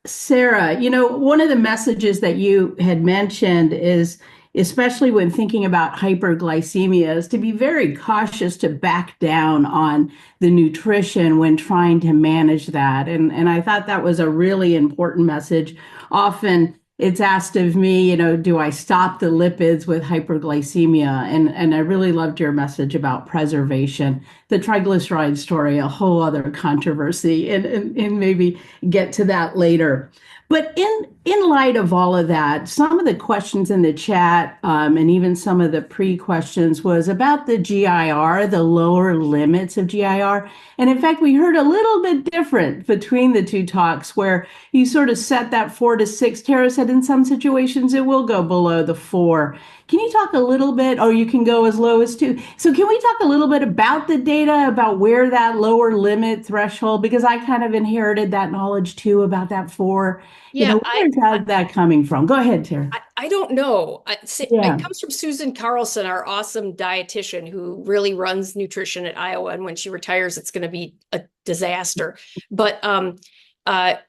Sara. One of the messages that you had mentioned is, especially when thinking about hyperglycemia, is to be very cautious to back down on the nutrition when trying to manage that. And I thought that was a really important message. Often it's asked of me, do I stop the lipids with hyperglycemia? And I really loved your message about preservation. The triglyceride story, a whole other controversy, and maybe get to that later. But in light of all of that, some of the questions in the chat, and even some of the pre-questions, was about the GIR, the lower limits of GIR. And in fact, we heard a little bit different between the two talks, where you sort of set that 4 to 6. Tara said in some situations it will go below the 4. Can you talk a little bit, or you can go as low as 2. So can we talk a little bit about the data, about where that lower limit threshold, because I kind of inherited that knowledge too about that 4, Yeah, where is that coming from? Go ahead, Tara. I don't know. It Yeah. comes from Susan Carlson, our awesome dietitian who really runs nutrition at Iowa. And when she retires, it's going to be a disaster. But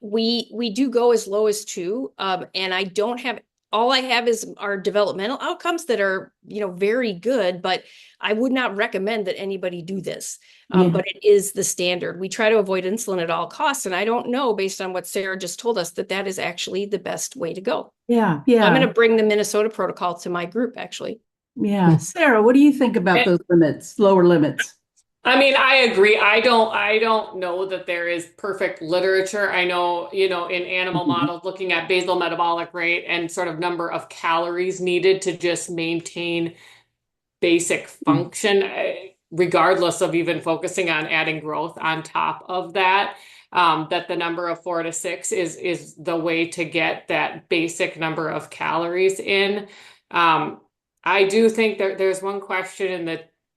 we do go as low as 2. And I don't have, all I have is our developmental outcomes that are, very good, but I would not recommend that anybody do this. Yeah. But it is the standard. We try to avoid insulin at all costs. And I don't know, based on what Sarah just told us, that that is actually the best way to go. Yeah. I'm going to bring the Minnesota protocol to my group, actually. Yeah. Sarah, what do you think about those limits, lower limits? I mean, I agree. I don't know that there is perfect literature. I know, in animal models, looking at basal metabolic rate and sort of number of calories needed to just maintain basic function, regardless of even focusing on adding growth on top of that, that the number of 4 to 6 is the way to get that basic number of calories in. I do think there's one question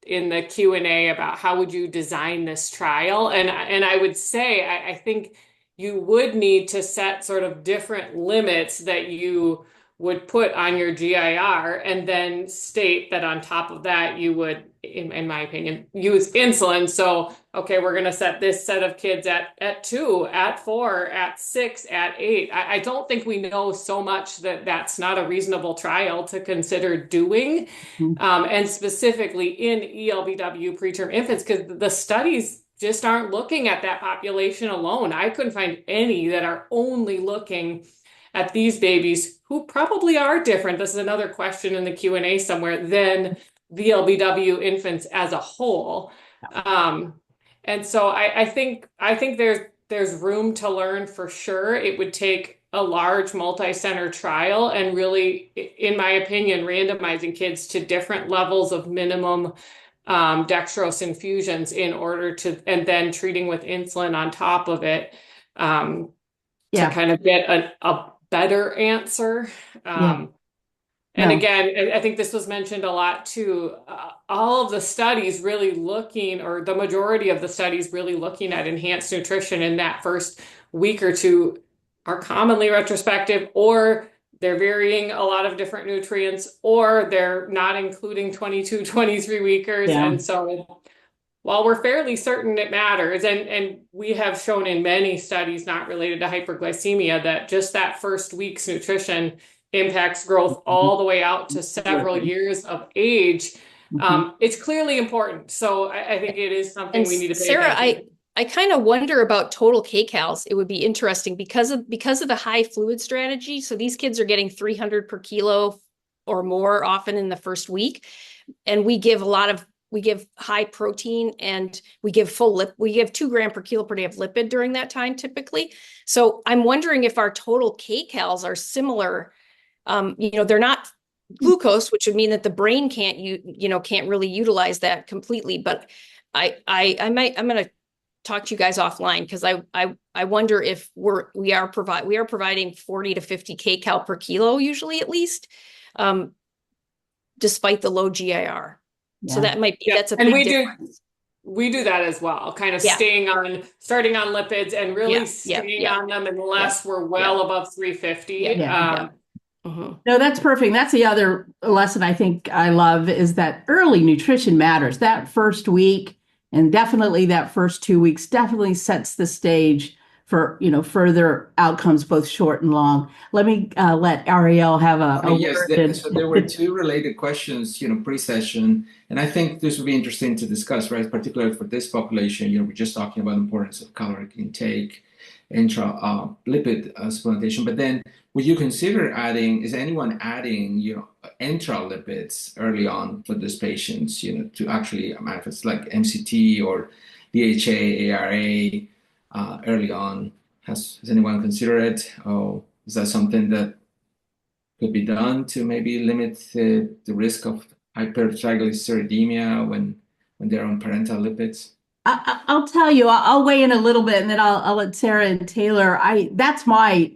in the Q&A about how would you design this trial, and I would say I think you would need to set sort of different limits that you would put on your GIR, and then state that on top of that you would, in my opinion, use insulin. So, okay, we're going to set this set of kids at 2, at 4, at 6, at 8. I don't think we know so much that that's not a reasonable trial to consider doing, and specifically in ELBW preterm infants, because the studies just aren't looking at that population alone. I couldn't find any that are only looking at these babies who probably are different. This is another question in the Q&A somewhere, than VLBW infants as a whole. And so I think there's room to learn for sure. It would take a large multi-center trial and really, in my opinion, randomizing kids to different levels of minimum dextrose infusions in order to, and then treating with insulin on top of it, to kind of get a better answer. And again, I think this was mentioned a lot too. All of the studies really looking, or the majority of the studies really looking at enhanced nutrition in that first week or 2 are commonly retrospective, or they're varying a lot of different nutrients, or they're not including 22, 23 weekers. And so while we're fairly certain it matters, and we have shown in many studies not related to hyperglycemia that just that first week's nutrition impacts growth all the way out to several years of age, it's clearly important. So I think it is something we need to pay Sarah, attention to. I kind of wonder about total kcals. It would be interesting because of the high fluid strategy. So these kids are getting 300 per kilo or more often in the first week. And we give high protein, and we give 2 grams per kilo per day of lipid during that time typically. So I'm wondering if our total kcals are similar. They're not glucose, which would mean that the brain can't really utilize that completely. But I'm going to talk to you guys offline, because I wonder if we are providing 40 to 50 kcal per kilo usually, at least, despite the low GIR. So that might be, that's a big difference. We do that as well, kind of starting on lipids and really staying on them unless we're well above 350. No, that's perfect. That's the other lesson I think I love, is that early nutrition matters. That first week, and definitely that first 2 weeks, definitely sets the stage for further outcomes, both short and long. Let me let Ariel have a word. So there were 2 related questions, pre-session, and I think this would be interesting to discuss, right? Particularly for this population, we're just talking about the importance of caloric intake, lipid supplementation, but then would you consider is anyone adding, enteral lipids early on for these patients, to actually manifest like MCT or DHA, ARA early on? Has anyone considered it? Or is that something that could be done to maybe limit the risk of hypertriglyceridemia when they're on parental lipids? I'll tell you, I'll weigh in a little bit, and then I'll let Sarah and Taylor. That's my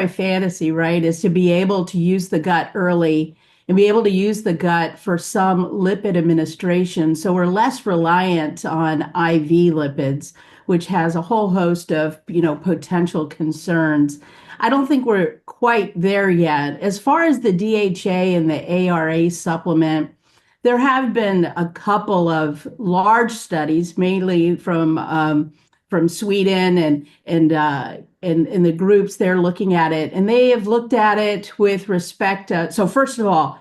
fantasy, right? Is to be able to use the gut early and be able to use the gut for some lipid administration. So we're less reliant on IV lipids, which has a whole host of, potential concerns. I don't think we're quite there yet. As far as the DHA and the ARA supplement, there have been a couple of large studies, mainly from Sweden and the groups they're looking at it, and they have looked at it with respect to. So first of all,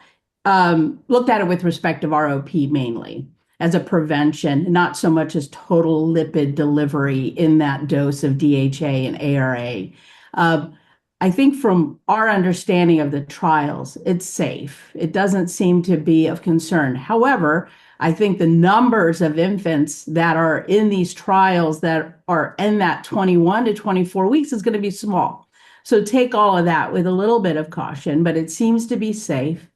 looked at it with respect of ROP mainly as a prevention, not so much as total lipid delivery in that dose of DHA and ARA. I think from our understanding of the trials, it's safe. It doesn't seem to be of concern. However, I think the numbers of infants that are in these trials that are in that 21 to 24 weeks is going to be small. So take all of that with a little bit of caution, but it seems to be safe.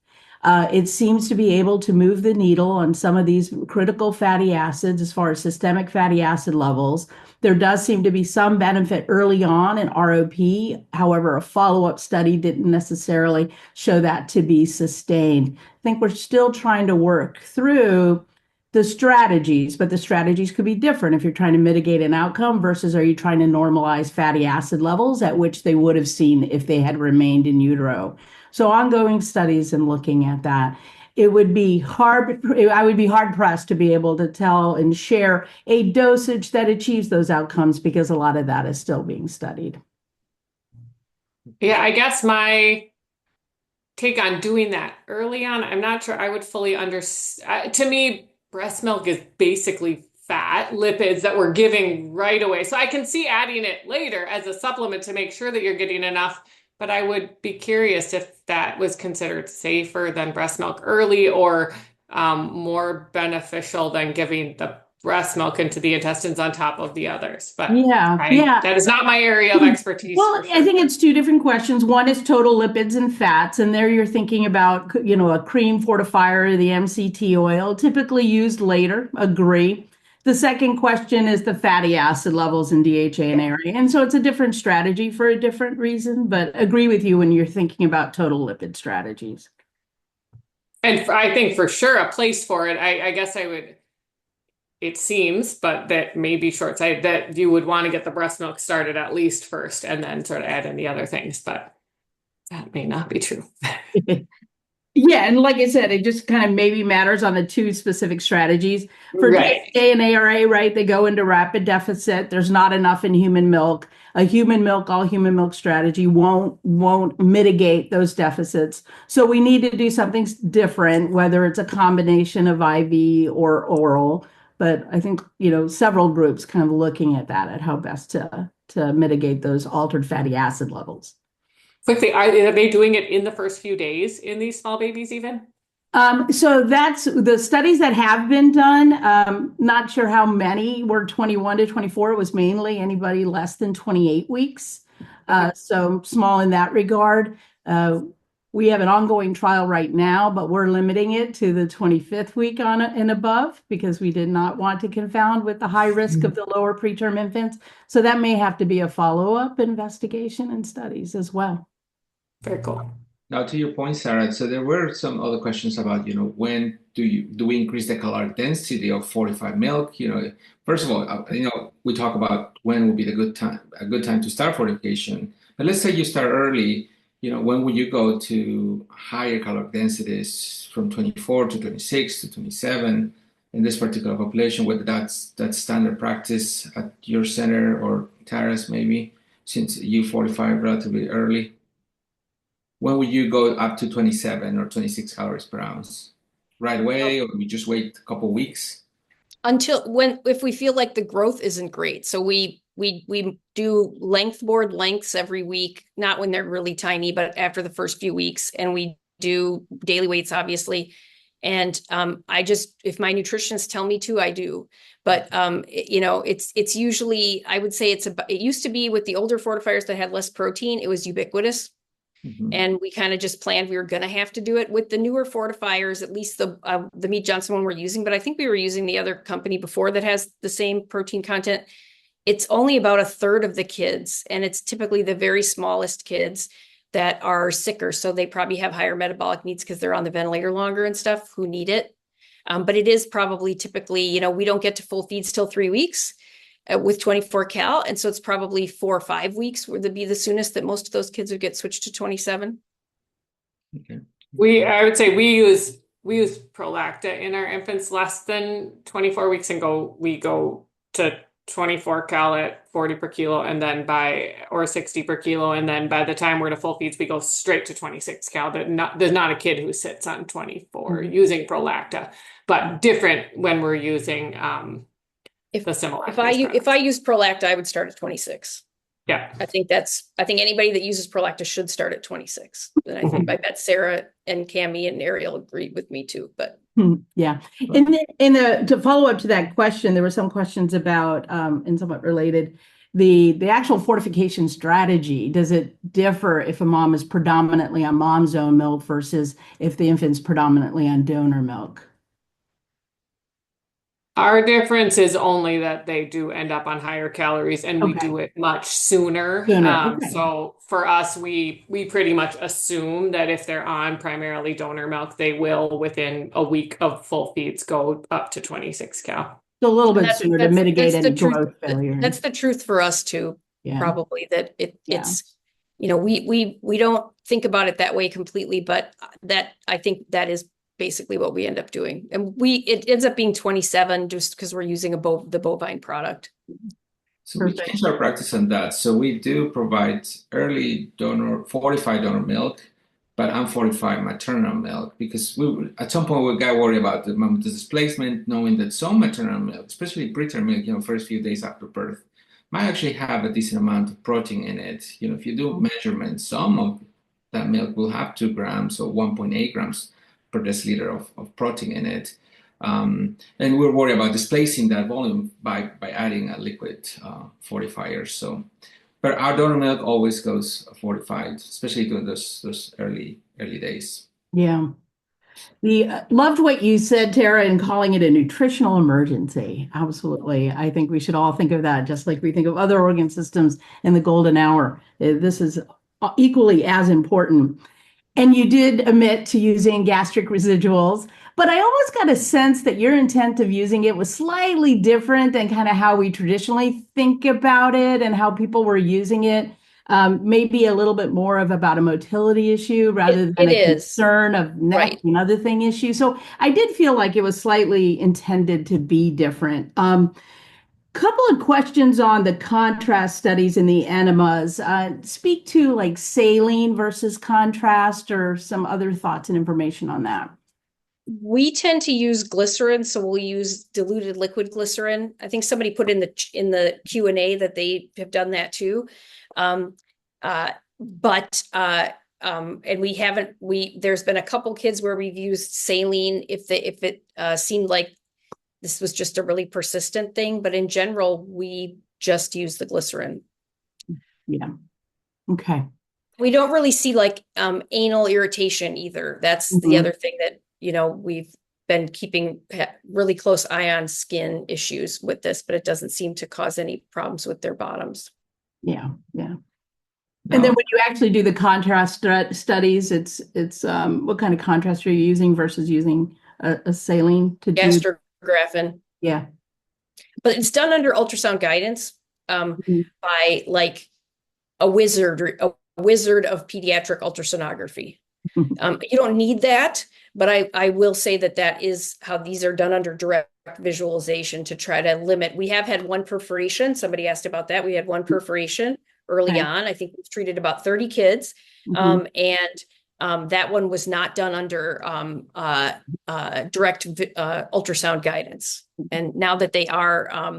It seems to be able to move the needle on some of these critical fatty acids as far as systemic fatty acid levels. There does seem to be some benefit early on in ROP. However, a follow-up study didn't necessarily show that to be sustained. I think we're still trying to work through the strategies, but the strategies could be different if you're trying to mitigate an outcome versus are you trying to normalize fatty acid levels at which they would have seen if they had remained in utero. So ongoing studies and looking at that. I would be hard pressed to be able to tell and share a dosage that achieves those outcomes because a lot of that is still being studied. Yeah, I guess my take on doing that early on, I'm not sure I would fully understand. To me, breast milk is basically fat, lipids that we're giving right away. So I can see adding it later as a supplement to make sure that you're getting enough. But I would be curious if that was considered safer than breast milk early or more beneficial than giving the breast milk into the intestines on top of the others. But that is not my area of expertise. Well, I think it's two different questions. One is total lipids and fats, and there you're thinking about, a cream fortifier, the MCT oil, typically used later, agree. The second question is the fatty acid levels in DHA and ARA. And so it's a different strategy for a different reason, but agree with you when you're thinking about total lipid strategies. And I think for sure a place for it, I guess I would, it seems, but that may be short-sighted, that you would want to get the breast milk started at least first and then sort of add in the other things, but that may not be true. Yeah, and like I said, it just kind of maybe matters on the two specific strategies. For Right. DHA and ARA, right, they go into rapid deficit. There's not enough in human milk. A all human milk strategy won't mitigate those deficits. So we need to do something different, whether it's a combination of IV or oral. But I think, several groups kind of looking at that, at how best to mitigate those altered fatty acid levels. Quickly, are they doing it in the first few days in these small babies even? So that's the studies that have been done. Not sure how many were 21 to 24. It was mainly anybody less than 28 weeks. So small in that regard. We have an ongoing trial right now, but we're limiting it to the 25th week on and above because we did not want to confound with the high risk of the lower preterm infants. So that may have to be a follow-up investigation and studies as well. Very cool. Now, to your point, Sarah, so there were some other questions about, when do we increase the caloric density of fortified milk? First of all, we talk about when will be a good time to start fortification. But let's say you start early, when would you go to higher caloric densities from 24 to 26 to 27 in this particular population, whether that's standard practice at your center or Tarah's maybe, since you fortify relatively early? When would you go up to 27 or 26 calories per ounce? Right away, or we just wait a couple weeks? If we feel like the growth isn't great. So we do board lengths every week, not when they're really tiny, but after the first few weeks, and we do daily weights, obviously. And if my nutritionists tell me to, I do. But it's usually, I would say it used to be with the older fortifiers that had less protein, it was ubiquitous. Mm-hmm. And we kind of just planned we were going to have to do it. With the newer fortifiers, at least the Mead Johnson one we're using, but I think we were using the other company before that has the same protein content. It's only about a third of the kids, and it's typically the very smallest kids. that are sicker. So they probably have higher metabolic needs because they're on the ventilator longer and stuff who need it. But it is probably typically, we don't get to full feeds till 3 weeks with 24 cal. And so it's probably 4 or 5 weeks would be the soonest that most of those kids would get switched to 27. Okay. I would say we use Prolacta in our infants less than 24 weeks and we go to 24 cal at 40 per kilo and then or 60 per kilo. And then by the time we're to full feeds, we go straight to 26 cal. There's not a kid who sits on 24 using Prolacta, but different when we're using the similar. If I use Prolacta, I would start at 26. Yeah. I think anybody that uses Prolacta should start at 26. And I bet Sarah and Cami and Ariel agree with me too, but. Yeah. And to follow up to that question, there were some questions about, and somewhat related, the actual fortification strategy. Does it differ if a mom is predominantly on mom's own milk versus if the infant's predominantly on donor milk? Our difference is only that they do end up on higher calories and we do it much sooner. Okay. So for us, we pretty much assume that if they're on primarily donor milk, they will within a week of full feeds go up to 26 cal. So a little bit sooner to mitigate any growth failure. That's the truth for us too, probably, that it's, we don't think about it that way completely, but I think that is basically what we end up doing. And it ends up being 27 just because we're using the bovine product. So we change our practice on that. So we do provide early fortified donor milk, but unfortified maternal milk, because at some point we got worried about the displacement, knowing that some maternal milk, especially preterm milk, first few days after birth, might actually have a decent amount of protein in it. If you do measurements, some of that milk will have 2 grams or 1.8 grams per deciliter of protein in it. And we're worried about displacing that volume by adding a liquid fortifier. But our donor milk always goes fortified, especially during those early days. Yeah. Loved what you said, Tarah, in calling it a nutritional emergency. Absolutely. I think we should all think of that, just like we think of other organ systems in the golden hour. This is equally as important. And you did admit to using gastric residuals, but I almost got a sense that your intent of using it was slightly different than kind of how we traditionally think about it and how people were using it. Maybe a little bit more about a motility issue rather than a concern of neck and other thing issue. So I did feel like it was slightly intended to be different. Couple of questions on the contrast studies in the enemas. Speak to like saline versus contrast or some other thoughts and information on that. We tend to use glycerin, so we'll use diluted liquid glycerin. I think somebody put in the Q&A that they have done that too. And there's been a couple kids where we've used saline if it seemed like this was just a really persistent thing, but in general, we just use the glycerin. Yeah. Okay. We don't really see like anal irritation either. That's the other thing that, we've been keeping really close eye on skin issues with this, but it doesn't seem to cause any problems with their bottoms. Yeah. Yeah. And then when you actually do the contrast studies, it's what kind of contrast are you using versus using a saline to do? Gastrographin. Yeah. But it's done under ultrasound guidance by like a wizard of pediatric ultrasonography. You don't need that, but I will say that is how these are done under direct visualization to try to limit. We have had one perforation. Somebody asked about that. We had one perforation early on. I think we've treated about 30 kids. And that one was not done under direct ultrasound guidance. And now that they are,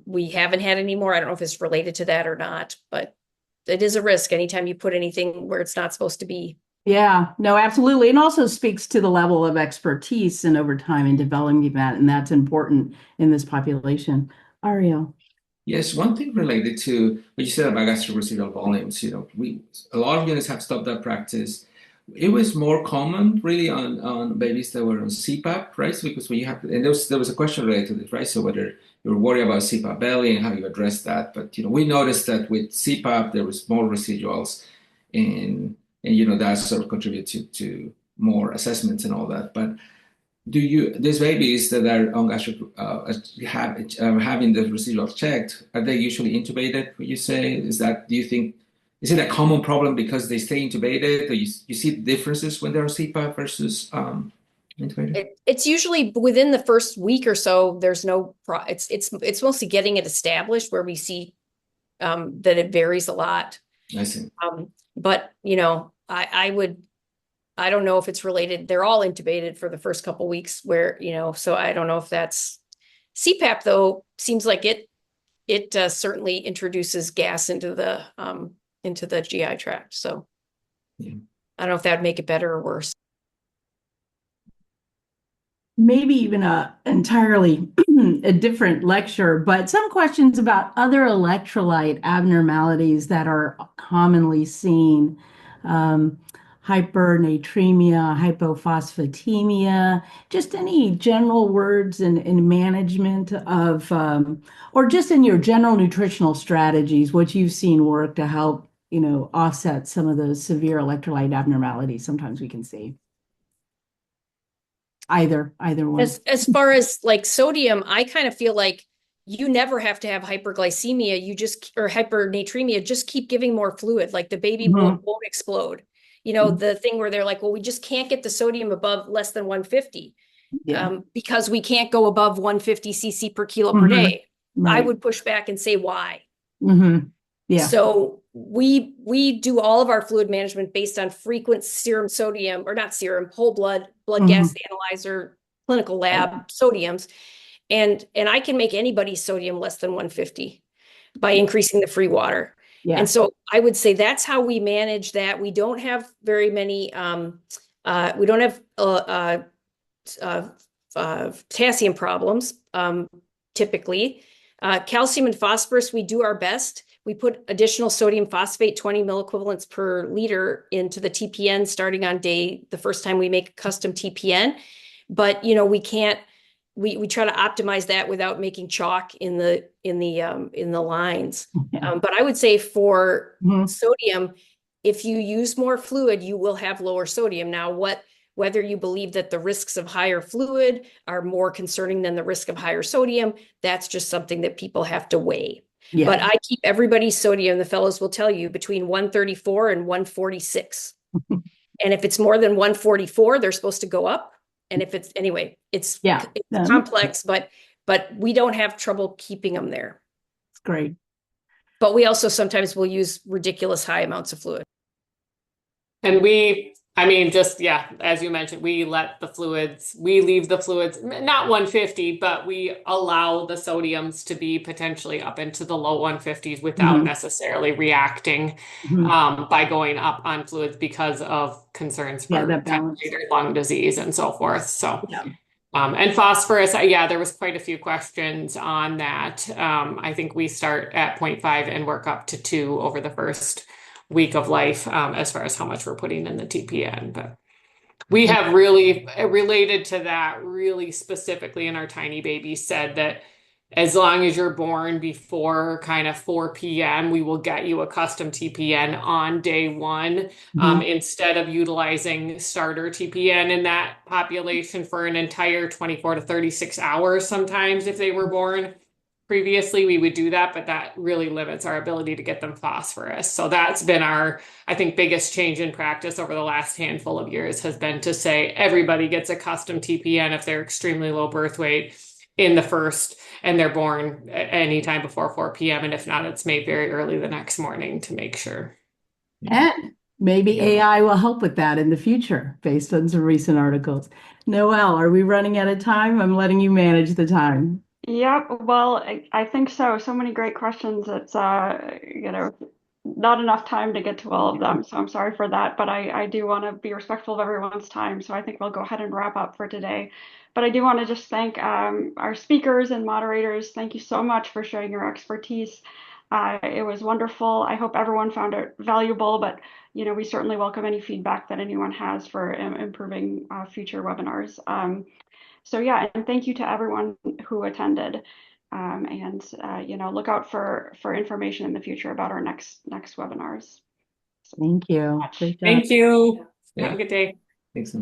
we haven't had any more. I don't know if it's related to that or not, but it is a risk anytime you put anything where it's not supposed to be. Yeah, no, absolutely. And also speaks to the level of expertise and over time in developing that. And that's important in this population. Ariel. Yes, one thing related to what you said about gastric residual volumes, a lot of units have stopped that practice. it was more common really on babies that were on CPAP, right? So because when you have, and there was a question related to this, right? So whether you're worried about CPAP belly and how you address that. But, we noticed that with CPAP, there was more residuals and that sort of contributed to more assessments and all that. But these babies that are on having the residuals checked, are they usually intubated, would you say? Is it a common problem because they stay intubated, or you see differences when they're on CPAP versus intubated? It's usually within the first week or so. There's no it's mostly getting it established where we see that it varies a lot. I see. But I don't know if it's related. They're all intubated for the first couple weeks where, so I don't know if that's CPAP though. Seems like it certainly introduces gas into the GI tract. So Yeah. I don't know if that would make it better or worse. Maybe even a entirely a different lecture, but some questions about other electrolyte abnormalities that are commonly seen. Hypernatremia, hypophosphatemia, just any general words in management of, or just in your general nutritional strategies, what you've seen work to help, offset some of those severe electrolyte abnormalities sometimes we can see. Either one. As far as like sodium, I kind of feel like you never have to have hyperglycemia. Or hypernatremia, just keep giving more fluid. Like the baby won't explode. The thing where they're like, well, we just can't get the sodium above less than 150 because we can't go above 150 cc per kilo per day. Right. I would push back and say why. Yeah. So we do all of our fluid management based on frequent serum sodium, or not serum, whole blood gas analyzer, clinical lab sodiums. And I can make anybody's sodium less than 150 by increasing the free water. Yeah. And so I would say that's how we manage that. We don't have very many, we don't have potassium problems typically. Calcium and phosphorus, we do our best. We put additional sodium phosphate, 20 milliequivalents per liter into the TPN starting on the first time we make a custom TPN. But, we can't, we try to optimize that without making chalk in the lines. Yeah. But I would say for sodium, if you use more fluid, you will have lower sodium. Now, whether you believe that the risks of higher fluid are more concerning than the risk of higher sodium, that's just something that people have to weigh. Yeah. But I keep everybody's sodium, the fellows will tell you, between 134 and 146. And if it's more than 144, they're supposed to go up. And if it's it's complex, but we don't have trouble keeping them there. It's great. But we also sometimes will use ridiculous high amounts of fluid. And as you mentioned, we leave the fluids, not 150, but we allow the sodiums to be potentially up into the low 150s without necessarily reacting by going up on fluids because of concerns for lung disease and so forth. So, and phosphorus, there was quite a few questions on that. I think we start at 0.5 and work up to 2 over the first week of life as far as how much we're putting in the TPN. But we have really related to that really specifically in our tiny baby said that as long as you're born before kind of 4 p.m., we will get you a custom TPN on day 1 instead of utilizing starter TPN in that population for an entire 24 to 36 hours sometimes if they were born. Previously, we would do that, but that really limits our ability to get them phosphorus. So that's been our, I think, biggest change in practice over the last handful of years has been to say everybody gets a custom TPN if they're extremely low birth weight in the first and they're born anytime before 4 p.m. And if not, it's made very early the next morning to make sure. And maybe AI will help with that in the future based on some recent articles. Noelle, are we running out of time? I'm letting you manage the time. Yep. Well, I think so. So many great questions. It's, not enough time to get to all of them. So I'm sorry for that, but I do want to be respectful of everyone's time. So I think we'll go ahead and wrap up for today. But I do want to just thank our speakers and moderators. Thank you so much for sharing your expertise. It was wonderful. I hope everyone found it valuable, but we certainly welcome any feedback that anyone has for improving future webinars. So yeah, and thank you to everyone who attended. And look out for information in the future about our next webinars. So, Thank you. much. Great job. Thank you. Yeah. Have a good day. Thanks.